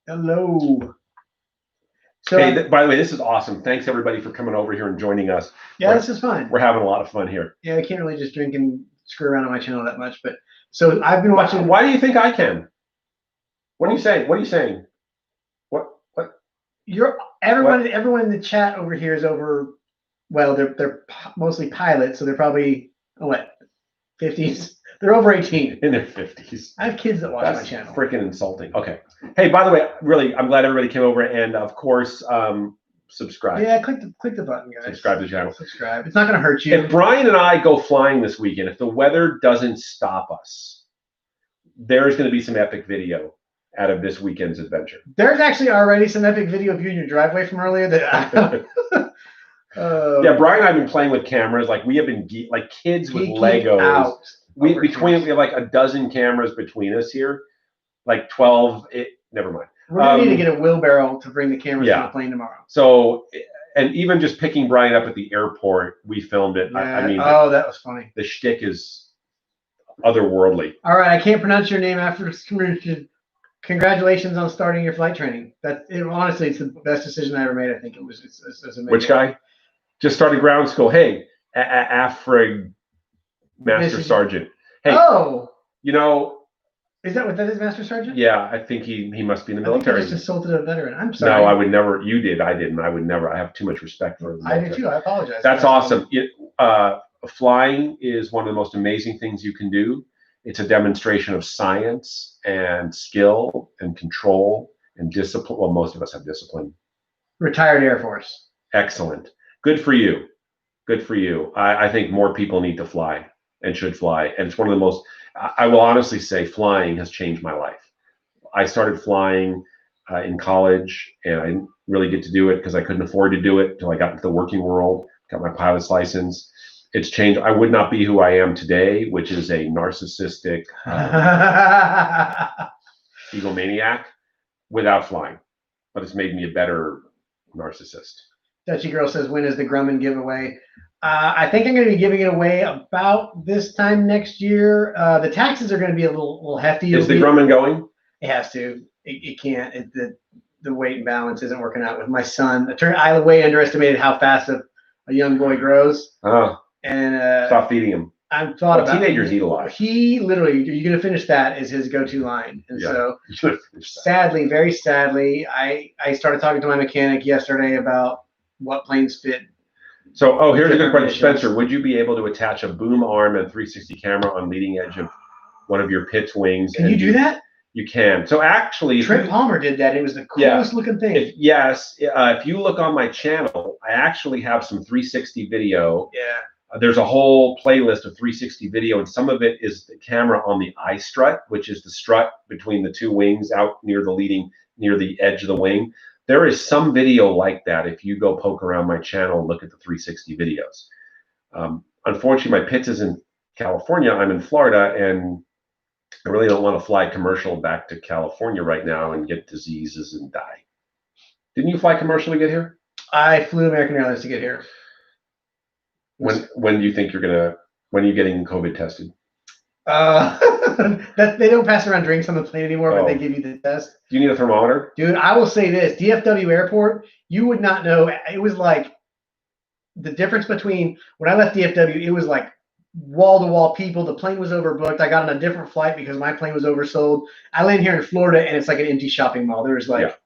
Hello. So, hey, by the way, this is awesome. Thanks everybody for coming over here and joining us. Yeah, this is fun. We're having a lot of fun here. Yeah, I can't really just drink and screw around on my channel that much, but so I've been watching. Why do you think I can? What are you saying? What are you saying? What? Everyone in the chat over here is over. Well, they're mostly pilots, so they're probably 50s. They're over 18. In their 50s. I have kids that watch my channel. Freaking insulting. Okay. Hey, by the way, really, I'm glad everybody came over, and of course, subscribe. Yeah, click the button, guys. Subscribe to the channel. Subscribe. It's not going to hurt you. If Brian and I go flying this weekend, if the weather doesn't stop us, there's going to be some epic video out of this weekend's adventure. There's actually already some epic video of you in your driveway from earlier that. Yeah, Brian and I have been playing with cameras. Like we have been like kids with Legos. We have like a dozen cameras between us here, like 12. Never mind. We're gonna need to get a wheelbarrow to bring the cameras to the plane tomorrow. So, and even just picking Brian up at the airport, we filmed it. Yeah. I mean, that was funny. The shtick is otherworldly. All right, I can't pronounce your name after. Congratulations on starting your flight training. Honestly, it's the best decision I ever made. I think it was. It's amazing. Which guy? Just started ground school. Hey, Afrig Master Sergeant. Hey, you know, is that what that is, Master Sergeant? Yeah, I think he must be in the military. I think you just insulted a veteran. I'm sorry. No, I would never. You did. I didn't. I would never. I have too much respect for the military. I do too. I apologize. That's awesome. Flying is one of the most amazing things you can do. It's a demonstration of science and skill and control and discipline. Well, most of us have discipline. Retired Air Force. Excellent. Good for you. Good for you. I think more people need to fly and should fly. And it's one of the most, I will honestly say, flying has changed my life. I started flying in college, and I didn't really get to do it because I couldn't afford to do it until I got into the working world, got my pilot's license. It's changed. I would not be who I am today, which is a narcissistic egomaniac, without flying. But it's made me a better narcissist. Dutchy Girl says, when is the Grumman giveaway? I think I'm going to be giving it away about this time next year. The taxes are going to be a little hefty. Is the Grumman going? It has to. It can't. The weight and balance isn't working out with my son. I way underestimated how fast a young boy grows. Oh. And Stop feeding him. I've thought about teenagers eat a lot. He literally, "You're going to finish that," is his go-to line. And so, sadly, very sadly, I started talking to my mechanic yesterday about what planes fit. So, here's a good question, Spencer. Would you be able to attach a boom arm and 360 camera on leading edge of one of your pitch wings? Can you do that? You can. So actually, Trent Palmer did that. It was the coolest looking thing. If you look on my channel, I actually have some 360 video. Yeah. There's a whole playlist of 360 video, and some of it is the camera on the eye strut, which is the strut between the two wings out near the edge of the wing. There is some video like that if you go poke around my channel and look at the 360 videos. Unfortunately, my pitch is in California. I'm in Florida, and I really don't want to fly commercial back to California right now and get diseases and die. Didn't you fly commercial to get here? I flew American Airlines to get here. When do you think when are you getting COVID tested? That they don't pass around drinks on the plane anymore, but they give you the test. Do you need a thermometer? Dude, I will say this, DFW airport, you would not know. It was like the difference between when I left DFW, it was like wall-to-wall people. The plane was overbooked. I got on a different flight because my plane was oversold. I land here in Florida, and it's like an empty shopping mall. There's like...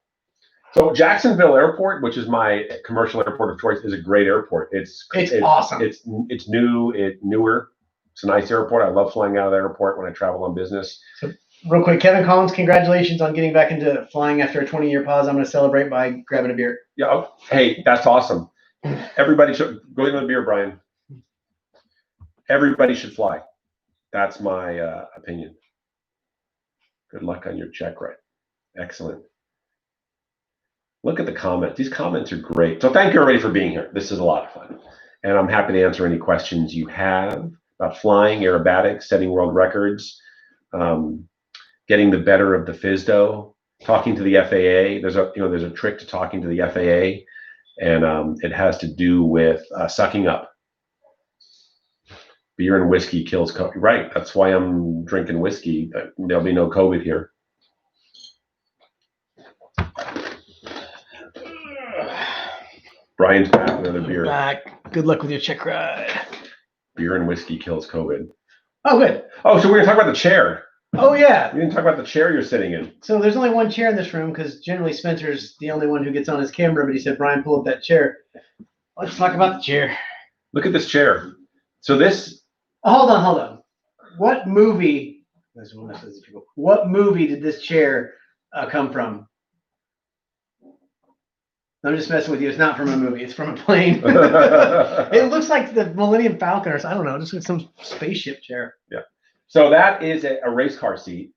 So Jacksonville Airport, which is my commercial airport of choice, is a great airport. It's awesome. It's newer. It's a nice airport. I love flying out of the airport when I travel on business. So, real quick, Kevin Collins, congratulations on getting back into flying after a 20-year pause. I'm going to celebrate by grabbing a beer. Yeah. Oh, hey, that's awesome. Everybody should go get a beer, Brian. Everybody should fly. That's my opinion. Good luck on your check ride. Excellent. Look at the comments. These comments are great. So thank you everybody for being here. This is a lot of fun. And I'm happy to answer any questions you have about flying, aerobatics, setting world records, getting the better of the FSDO, talking to the FAA. There's a trick to talking to the FAA, and it has to do with sucking up. Beer and whiskey kills COVID. Right. That's why I'm drinking whiskey. There'll be no COVID here. Brian's back with another beer. Back. Good luck with your check ride. Beer and whiskey kills COVID. Oh, good. Oh, so we're going to talk about the chair. Oh, yeah. We didn't talk about the chair you're sitting in. So there's only one chair in this room because generally Spencer's the only one who gets on his camera, but he said, Brian, pull up that chair. Let's talk about the chair. Look at this chair. So this... Hold on. What movie did this chair come from? I'm just messing with you. It's not from a movie. It's from a plane. It looks like the Millennium Falcon or I don't know, just like some spaceship chair. Yeah. So that is a race car seat.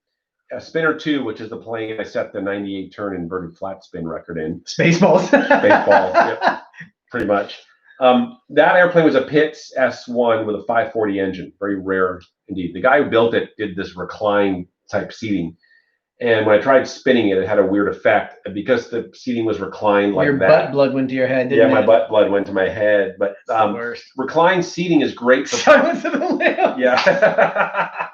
A Spinner 2, which is the plane I set the 98 turn inverted flat spin record in. Spaceballs. Spaceballs, yep, pretty much. That airplane was a Pitts S1 with a 540 engine. Very rare indeed. The guy who built it did this recline type seating. And when I tried spinning it, it had a weird effect because the seating was reclined like that. Your butt blood went to your head, didn't it? Yeah, my butt blood went to my head. But reclined seating is great for... Silence of the Lambs. Yeah.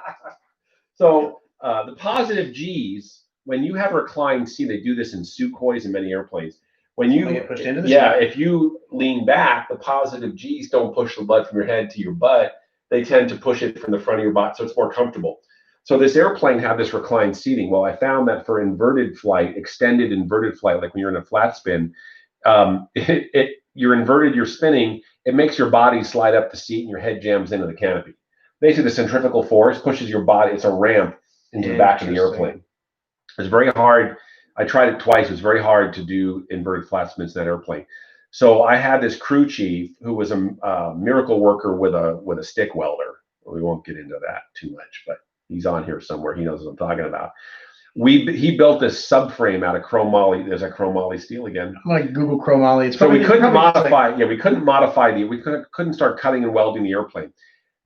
So the positive G's, when you have reclined seat, they do this in Sukhois and many airplanes. When you get pushed into the seat. If you lean back, the positive G's don't push the blood from your head to your butt. They tend to push it from the front of your butt, so it's more comfortable. So this airplane had this reclined seating. Well, I found that for inverted flight, extended inverted flight, like when you're in a flat spin, you're inverted, you're spinning, it makes your body slide up the seat and your head jams into the canopy. Basically, the centrifugal force pushes your body. It's a ramp into the back of the airplane. It's very hard. I tried it twice. It was very hard to do inverted flat spins in that airplane. So I had this crew chief who was a miracle worker with a stick welder. We won't get into that too much, but he's on here somewhere. He knows what I'm talking about. He built this subframe out of chromoly. There's a chromoly steel again. I'm like Google chromoly. So we couldn't modify. Yeah, we couldn't modify we couldn't start cutting and welding the airplane.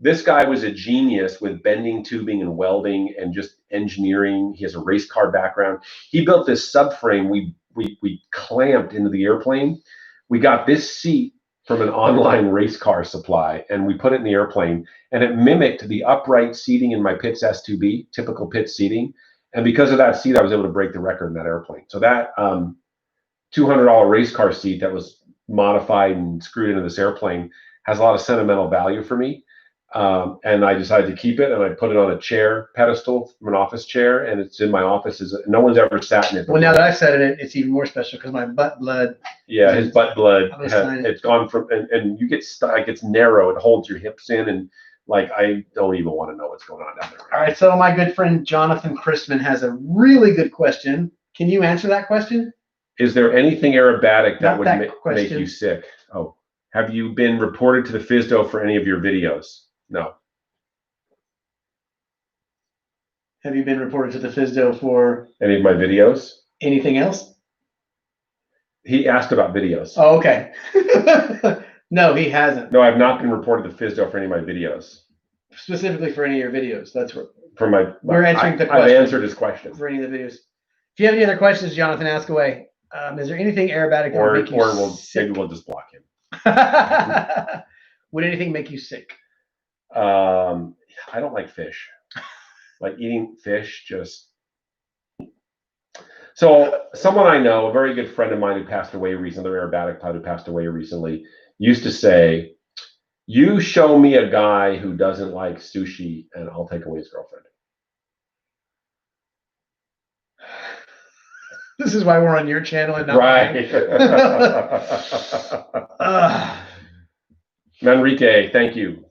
This guy was a genius with bending, tubing, and welding, and just engineering. He has a race car background. He built this subframe. We clamped into the airplane. We got this seat from an online race car supply, and we put it in the airplane, and it mimicked the upright seating in my Pitts S2B, typical Pitts seating. And because of that seat, I was able to break the record in that airplane. So that $200 race car seat that was modified and screwed into this airplane has a lot of sentimental value for me. And I decided to keep it, and I put it on a chair pedestal from an office chair, and it's in my office. No one's ever sat in it. Well, now that I've said it, it's even more special because my butt blood. Yeah, his butt blood. It's gone from, and you get stuck. Like, it's narrow. It holds your hips in, and like, I don't even want to know what's going on down there. All right, so my good friend Jonathan Christman has a really good question. Can you answer that question? Is there anything aerobatic that would make you sick? Oh, have you been reported to the FSDO for any of your videos? No. Have you been reported to the FSDO for any of my videos? Anything else? He asked about videos. Oh, okay. No, he hasn't. No, I've not been reported to FSDO for any of my videos. Specifically for any of your videos. That's what. For my. We're answering the question. I've answered his question. For any of the videos. If you have any other questions, Jonathan, ask away. Is there anything aerobatic that would make you sick? Maybe we'll just block him. Would anything make you sick? I don't like fish. Like eating fish, just. So someone I know, a very good friend of mine who passed away recently, the aerobatic pilot who passed away recently, used to say, "You show me a guy who doesn't like sushi, and I'll take away his girlfriend." This is why we're on your channel and not right. Manrique, thank you.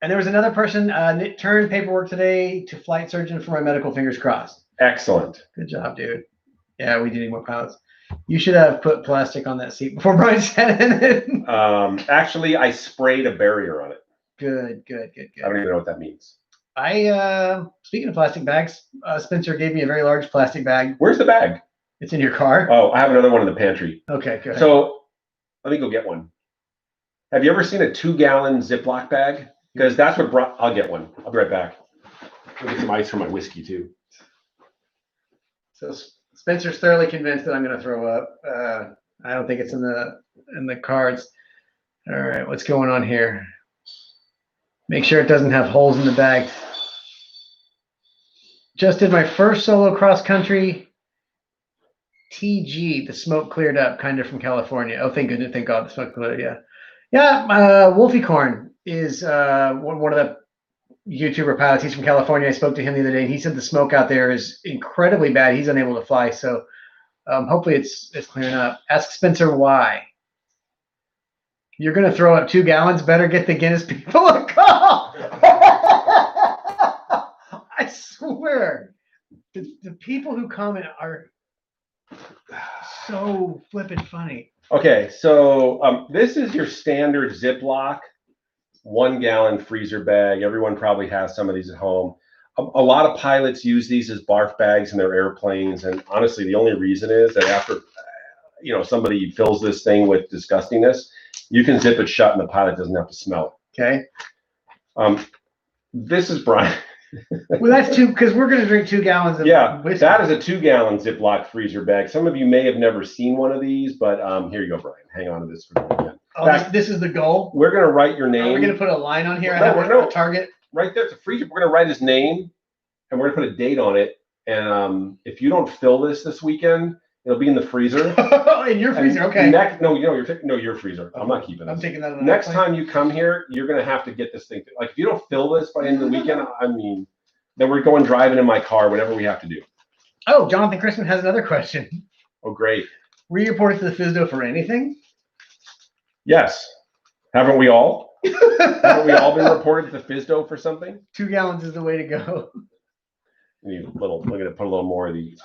And there was another person, turned paperwork today to flight surgeon for my medical, fingers crossed. Excellent. Good job, dude. Yeah, we do need more pilots. You should have put plastic on that seat before Bryan sat in it. Actually, I sprayed a barrier on it. Good. I don't even know what that means. Speaking of plastic bags, Spencer gave me a very large plastic bag. Where's the bag? It's in your car. Oh, I have another one in the pantry. Okay, good. So let me go get one. Have you ever seen a 2-gallon Ziploc bag? Because that's what brought. I'll get one. I'll be right back. I'll get some ice for my whiskey too. So Spencer's thoroughly convinced that I'm going to throw up. I don't think it's in the cards. All right, what's going on here? Make sure it doesn't have holes in the bag. Just did my first solo cross country. TG, the smoke cleared up, kind of from California. Oh, thank goodness, thank God, the smoke cleared. Yeah. Wolfie Corn is one of the YouTuber pilots. He's from California. I spoke to him the other day, and he said the smoke out there is incredibly bad. He's unable to fly, so hopefully it's clearing up. Ask Spencer why. You're going to throw up 2 gallons. Better get the Guinness people a call. I swear, the people who comment are so flippin' funny. Okay, so this is your standard Ziploc 1-gallon freezer bag. Everyone probably has some of these at home. A lot of pilots use these as barf bags in their airplanes, and honestly, the only reason is that after somebody fills this thing with disgustingness, you can zip it shut, and the pilot doesn't have to smell it. Okay. This is Bryan. Well, that's 2 because we're going to drink 2 gallons of whiskey. That is a 2-gallon Ziploc freezer bag. Some of you may have never seen one of these, but here you go, Bryan. Hang on to this for the weekend. Oh, this is the goal? We're going to write your name. Are we going to put a line on here? No, a target? Right there. It's a freezer. We're going to write his name, and we're going to put a date on it. And if you don't fill this weekend, it'll be in the freezer. In your freezer, okay. Your freezer. I'm not keeping it. I'm taking that on the next time you come here, you're going to have to get this thing. Like, if you don't fill this by the end of the weekend, then we're going driving in my car, whatever we have to do. Oh, Jonathan Christman has another question. Oh, great. Were you reported to the FSDO for anything? Yes. Haven't we all? Haven't we all been reported to the FSDO for something? 2 gallons is the way to go. We're going to put a little more of the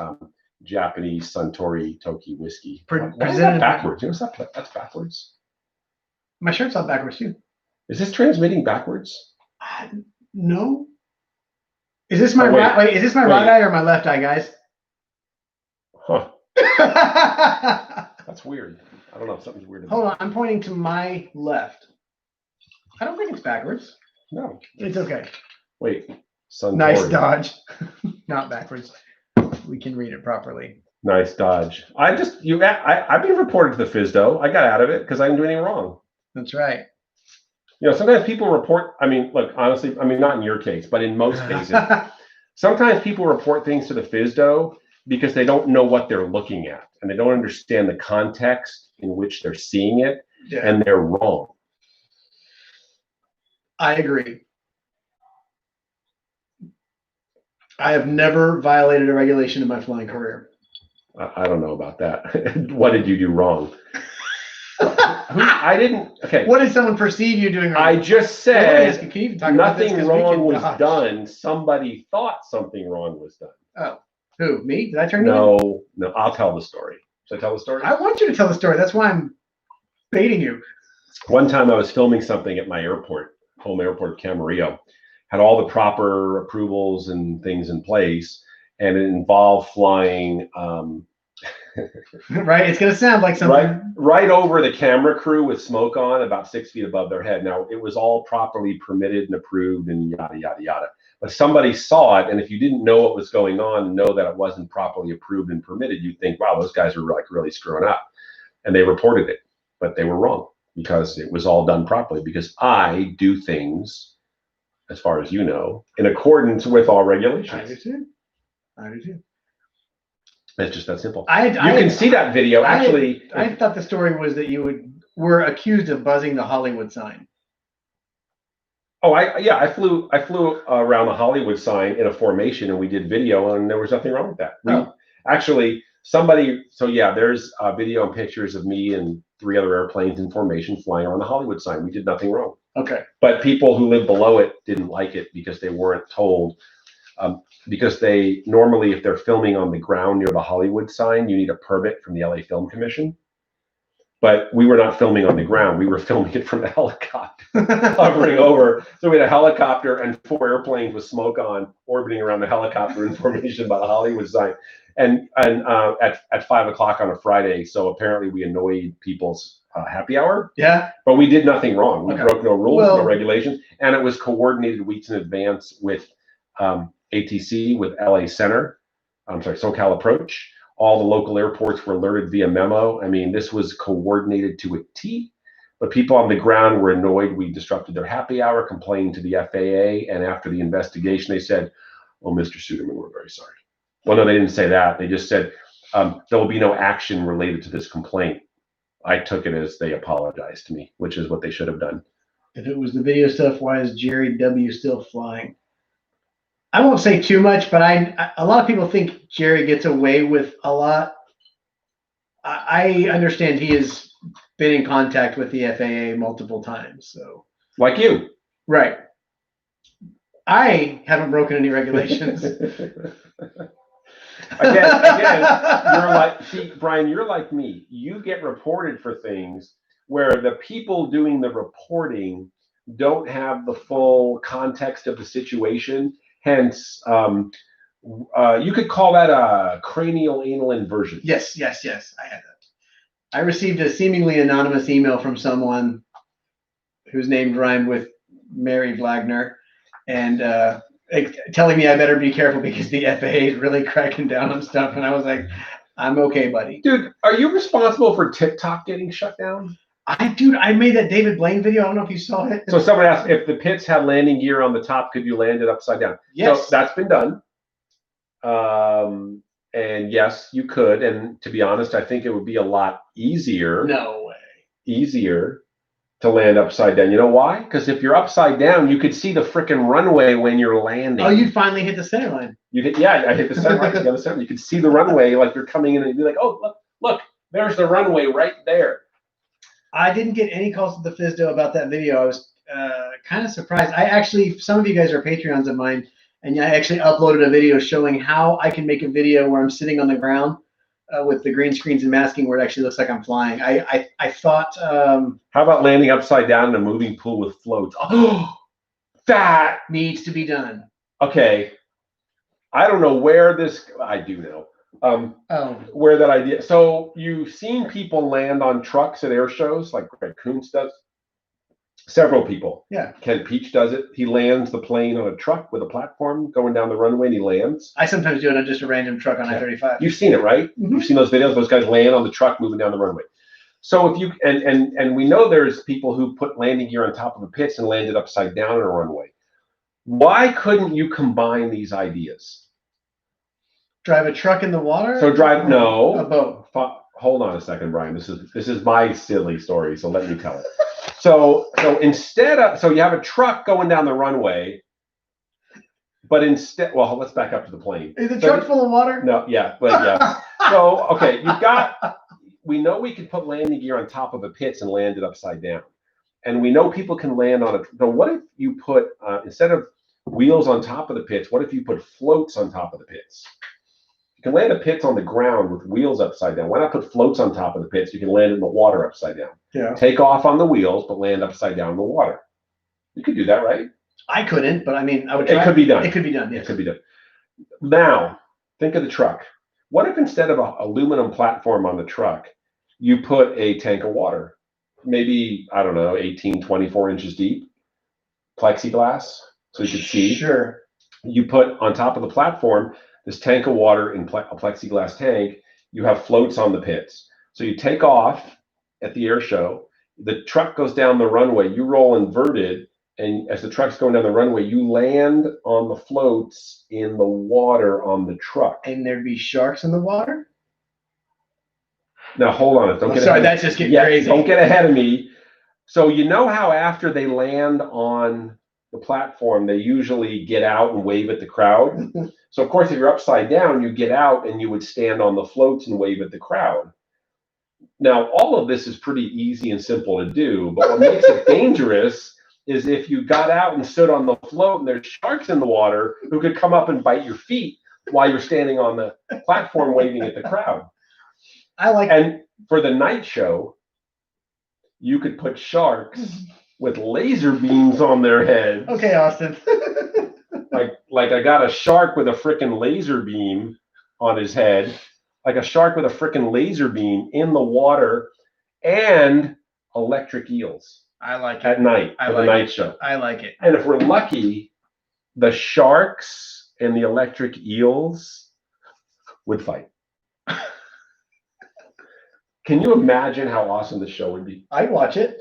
Japanese Suntory Toki whiskey. Why is that backwards? That's backwards. My shirt's not backwards too. Is this transmitting backwards? No. Is this my right? Wait, is this my right eye or my left eye, guys? Huh. That's weird. I don't know if something's weird. Hold on, I'm pointing to my left. I don't think it's backwards. No, it's okay. Wait, sun. Nice dodge. Not backwards. We can read it properly. Nice dodge. I've been reported to the FSDO. I got out of it because I didn't do anything wrong. That's right. You know, sometimes people report. I mean, look, honestly, I mean, not in your case, but in most cases, sometimes people report things to the FSDO because they don't know what they're looking at and they don't understand the context in which they're seeing it, and they're wrong. I agree. I have never violated a regulation in my flying career. I don't know about that. What did you do wrong? I didn't. Okay. What did someone perceive you doing wrong? I just said nothing wrong was dodge. done. Somebody thought something wrong was done. Oh, who? Me? Did I turn you in? No. I'll tell the story. Should I tell the story? I want you to tell the story. That's why I'm baiting you. One time I was filming something at my airport, home airport of Camarillo. Had all the proper approvals and things in place, and it involved flying. Right, it's gonna sound like something. Right over the camera crew with smoke on, about 6 feet above their head. Now it was all properly permitted and approved and yada yada yada. But somebody saw it, and if you didn't know what was going on and know that it wasn't properly approved and permitted, you'd think, wow, those guys are like really screwing up. And they reported it, but they were wrong because it was all done properly. Because I do things, as far as you know, in accordance with all regulations. I do too. I do too. It's just that simple. You can see that video. Actually, I thought the story was that you were accused of buzzing the Hollywood sign. Oh, I flew around the Hollywood sign in a formation, and we did video, and there was nothing wrong with that. Actually, somebody. So yeah, there's video and pictures of me and 3 other airplanes in formation flying around the Hollywood sign. We did nothing wrong. Okay. But people who live below it didn't like it because they weren't told. Because they normally, if they're filming on the ground near the Hollywood sign, you need a permit from the LA Film Commission. But we were not filming on the ground. We were filming it from a helicopter hovering over. So we had a helicopter and 4 airplanes with smoke on orbiting around the helicopter in formation by the Hollywood sign. And at 5 o'clock on a Friday. So apparently we annoyed people's happy hour. Yeah. But we did nothing wrong. We broke no rules, no regulations. And it was coordinated weeks in advance with ATC, with LA Center, SoCal Approach. All the local airports were alerted via memo. I mean, this was coordinated to a T, but people on the ground were annoyed. We disrupted their happy hour, complained to the FAA, and after the investigation, they said, "Oh, Mr. Suderman, we're very sorry." Well, no, they didn't say that. They just said, there will be no action related to this complaint. I took it as they apologized to me, which is what they should have done. If it was the video stuff, why is Jerry W. still flying? I won't say too much, but a lot of people think Jerry gets away with a lot. I understand he has been in contact with the FAA multiple times. So, like you, right? I haven't broken any regulations. Again, Bryan, you're like me. You get reported for things where the people doing the reporting don't have the full context of the situation. Hence, you could call that a cranial anal inversion. Yes. I had that. I received a seemingly anonymous email from someone whose name rhymed with Mary Vlagner, and telling me I better be careful because the FAA is really cracking down on stuff. And I was like, I'm okay, buddy. Dude, are you responsible for TikTok getting shut down? I made that David Blaine video. I don't know if you saw it. So someone asked if the pits had landing gear on the top, could you land it upside down? Yes. So that's been done. And yes, you could. And to be honest, I think it would be a lot easier. No way. Easier to land upside down. You know why? Because if you're upside down, you could see the frickin' runway when you're landing. Oh, you finally hit the center line. I hit the center line. You could see the runway like you're coming in and you'd be like, oh, look, there's the runway right there. I didn't get any calls to the FSDO about that video. I was kind of surprised. Some of you guys are Patreons of mine, and I actually uploaded a video showing how I can make a video where I'm sitting on the ground with the green screens and masking where it actually looks like I'm flying. I thought... how about landing upside down in a moving pool with floats? Oh, that needs to be done. Okay. I don't know where this. I do know. Where that idea. So you've seen people land on trucks at air shows, like Greg Kuntz does. Several people. Yeah. Ken Peach does it. He lands the plane on a truck with a platform going down the runway, and he lands. I sometimes do it on just a random truck on I-35. You've seen it, right? Mm-hmm. You've seen those videos. Those guys land on the truck moving down the runway. So if you and we know there's people who put landing gear on top of the pits and landed upside down on a runway. Why couldn't you combine these ideas? Drive a truck in the water? So drive a boat. Hold on a second, Brian. This is my silly story, so let me tell it. So instead of you have a truck going down the runway, but instead, well, let's back up to the plane. Is the truck full of water? No, yeah, but yeah. So okay, we know we can put landing gear on top of the pits and land it upside down, and we know people can land on it. But what if you put instead of wheels on top of the pits, what if you put floats on top of the pits? You can land the pits on the ground with wheels upside down. Why not put floats on top of the pits? You can land in the water upside down. Yeah. Take off on the wheels, but land upside down in the water. You could do that, right? I couldn't, but I mean, I would try. It could be done. It could be done, yes. It could be done. Now, think of the truck. What if instead of an aluminum platform on the truck, you put a tank of water? Maybe, I don't know, 18, 24 inches deep, plexiglass, so you could see. Sure. You put on top of the platform this tank of water in a plexiglass tank. You have floats on the pits. So you take off at the air show. The truck goes down the runway. You roll inverted. And as the truck's going down the runway, you land on the floats in the water on the truck. And there'd be sharks in the water? Now, hold on. That's just getting crazy. Don't get ahead of me. So you know how after they land on the platform, they usually get out and wave at the crowd? So, of course, if you're upside down, you get out and you would stand on the floats and wave at the crowd. Now, all of this is pretty easy and simple to do, but what makes it dangerous is if you got out and stood on the float and there's sharks in the water who could come up and bite your feet while you're standing on the platform waving at the crowd. And for the night show, you could put sharks with laser beams on their heads. Okay, Austin. like I got a shark with a frickin' laser beam on his head, like a shark with a frickin' laser beam in the water, and electric eels. I like it. At night, for the night show. I like it. And if we're lucky, the sharks and the electric eels would fight. Can you imagine how awesome the show would be? I'd watch it.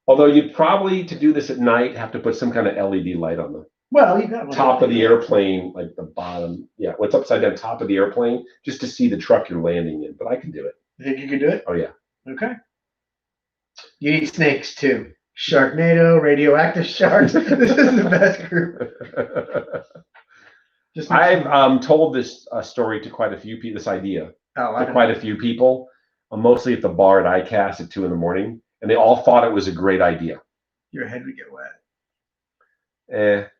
Although you'd probably, to do this at night, have to put some kind of LED light on the top of the airplane, like the bottom. Yeah, what's upside down, top of the airplane, just to see the truck you're landing in. But I can do it. You think you could do it? Oh, yeah. Okay. You eat snakes too. Sharknado, radioactive sharks. This is the best group. I've told this story to quite a few people, this idea to quite a few people, mostly at the bar at ICAST at 2 a.m, and they all thought it was a great idea. Your head would get wet.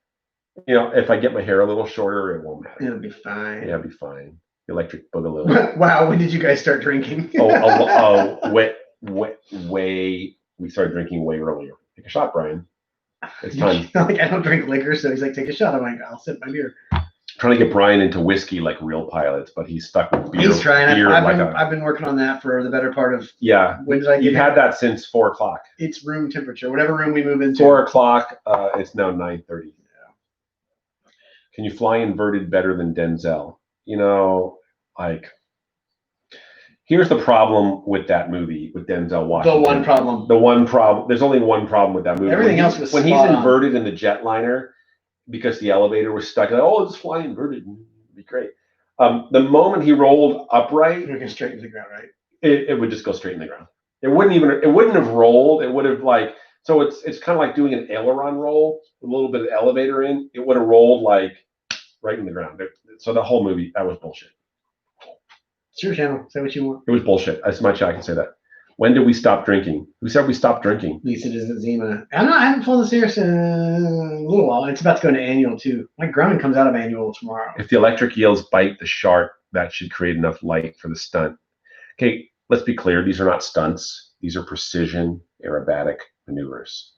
If I get my hair a little shorter, it won't matter. It'll be fine. Yeah, it'll be fine. Electric boogaloo. Wow, when did you guys start drinking? We started drinking way earlier. Take a shot, Brian. It's time. I don't drink liquor, so he's like, take a shot. I'm like, I'll sip my beer. Trying to get Brian into whiskey like real pilots, but he's stuck with beer. He's trying. I've been working on that for the better part of. Yeah. When did I get? You've had that since 4 o'clock. It's room temperature. Whatever room we move into. 4 o'clock. It's now 9:30. Yeah. Can you fly inverted better than Denzel? Here's the problem with that movie with Denzel Washington. The one problem. There's only one problem with that movie. Everything else was when he's inverted in the jetliner because the elevator was stuck. Let's fly inverted. It'd be great. The moment he rolled upright, it would straight into the ground, right? It would just go straight in the ground. It wouldn't have rolled. It would have so it's kind of like doing an aileron roll with a little bit of elevator in. It would have rolled right in the ground. So the whole movie, that was bullshit. It's your channel. Say what you want. It was bullshit. That's my channel. I can say that. When did we stop drinking? Who said we stopped drinking? Lisa doesn't Zima. I haven't flown the Cirrus in a little while. It's about to go into annual too. My Grumman comes out of annual tomorrow. If the electric eels bite the shark, that should create enough light for the stunt. Okay, let's be clear. These are not stunts. These are precision aerobatic maneuvers.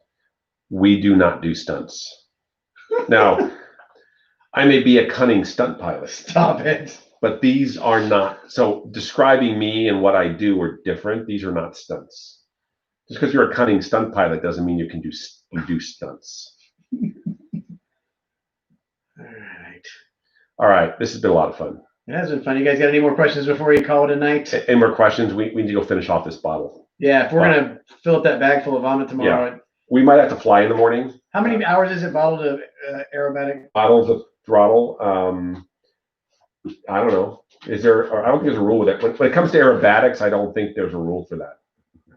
We do not do stunts. Now, I may be a cunning stunt pilot. Stop it. But these are not. So describing me and what I do are different. These are not stunts. Just because you're a cunning stunt pilot doesn't mean you do stunts. All right. This has been a lot of fun. It has been fun. You guys got any more questions before you call it a night? Any more questions? We need to go finish off this bottle. Yeah, if we're gonna fill up that bag full of vomit tomorrow. Yeah. We might have to fly in the morning. How many hours is it bottled of aerobatic? Bottles of throttle. I don't know. Is there? Or I don't think there's a rule with it. When it comes to aerobatics, I don't think there's a rule for that.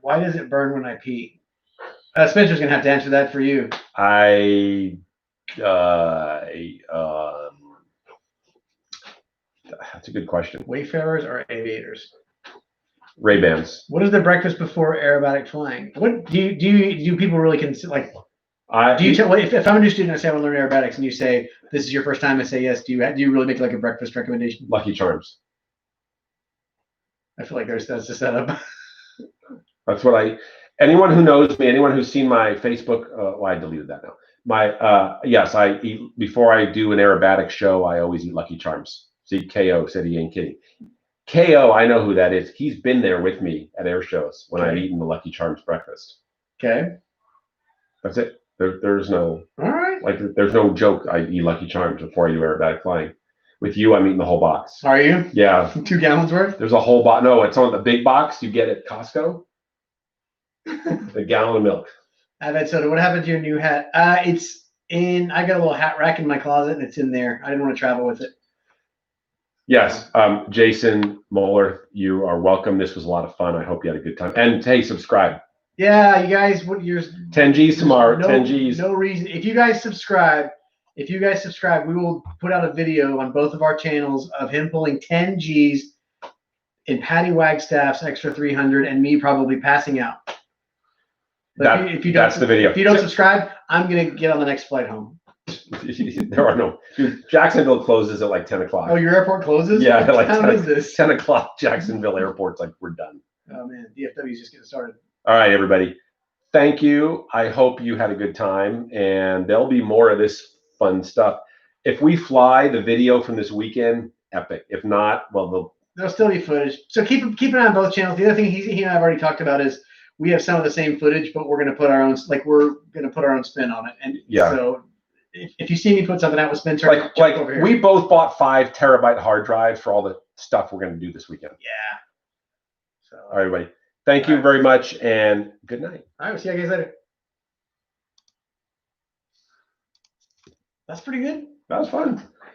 Why does it burn when I pee? Spencer's gonna have to answer that for you. That's a good question. Wayfarers or aviators? Ray-Bans. What is the breakfast before aerobatic flying? What do people really consider? Like, do you tell if I'm a new student, I say I want to learn aerobatics, and you say this is your first time, I say yes. Do you really make like a breakfast recommendation? Lucky Charms. I feel like that's the setup. That's what anyone who knows me, anyone who's seen my Facebook, well, I deleted that now. Yes, I eat before I do an aerobatic show. I always eat Lucky Charms. See, KO said he ain't kidding. KO, I know who that is. He's been there with me at air shows when I've eaten the Lucky Charms breakfast. Okay. That's it. There's no, all right. Like, there's no joke. I eat Lucky Charms before I do aerobatic flying. With you, I'm eating the whole box. Are you? Yeah. 2 gallons worth? There's a whole box. No, it's on the big box you get at Costco. A gallon of milk. I've had soda. What happened to your new hat? It's in. I got a little hat rack in my closet, and it's in there. I didn't want to travel with it. Yes, Jason Moeller, you are welcome. This was a lot of fun. I hope you had a good time. And hey, subscribe. Yeah, you guys. What yours? 10 G's tomorrow. 10 G's. No reason. If you guys subscribe, we will put out a video on both of our channels of him pulling 10 G's in Patty Wagstaff's extra 300, and me probably passing out. But if you don't, that's the video. If you don't subscribe, I'm gonna get on the next flight home. There are no. Dude, Jacksonville closes at like 10 o'clock. Oh, your airport closes? Yeah, what like time is this? 10 o'clock. Jacksonville Airport's like, we're done. Oh man, DFW's just getting started. All right, everybody. Thank you. I hope you had a good time, and there'll be more of this fun stuff. If we fly the video from this weekend, epic. If not, well, there'll still be footage. So keep an eye on both channels. The other thing he and I have already talked about is we have some of the same footage, but we're going to put our own spin on it. And yeah. So if you see me put something out with Spencer, like over here. We both bought 5 terabyte hard drives for all the stuff we're going to do this weekend. Yeah. So all right, everybody. Thank you very much, and good night. All right, we'll see you guys later. That's pretty good. That was fun.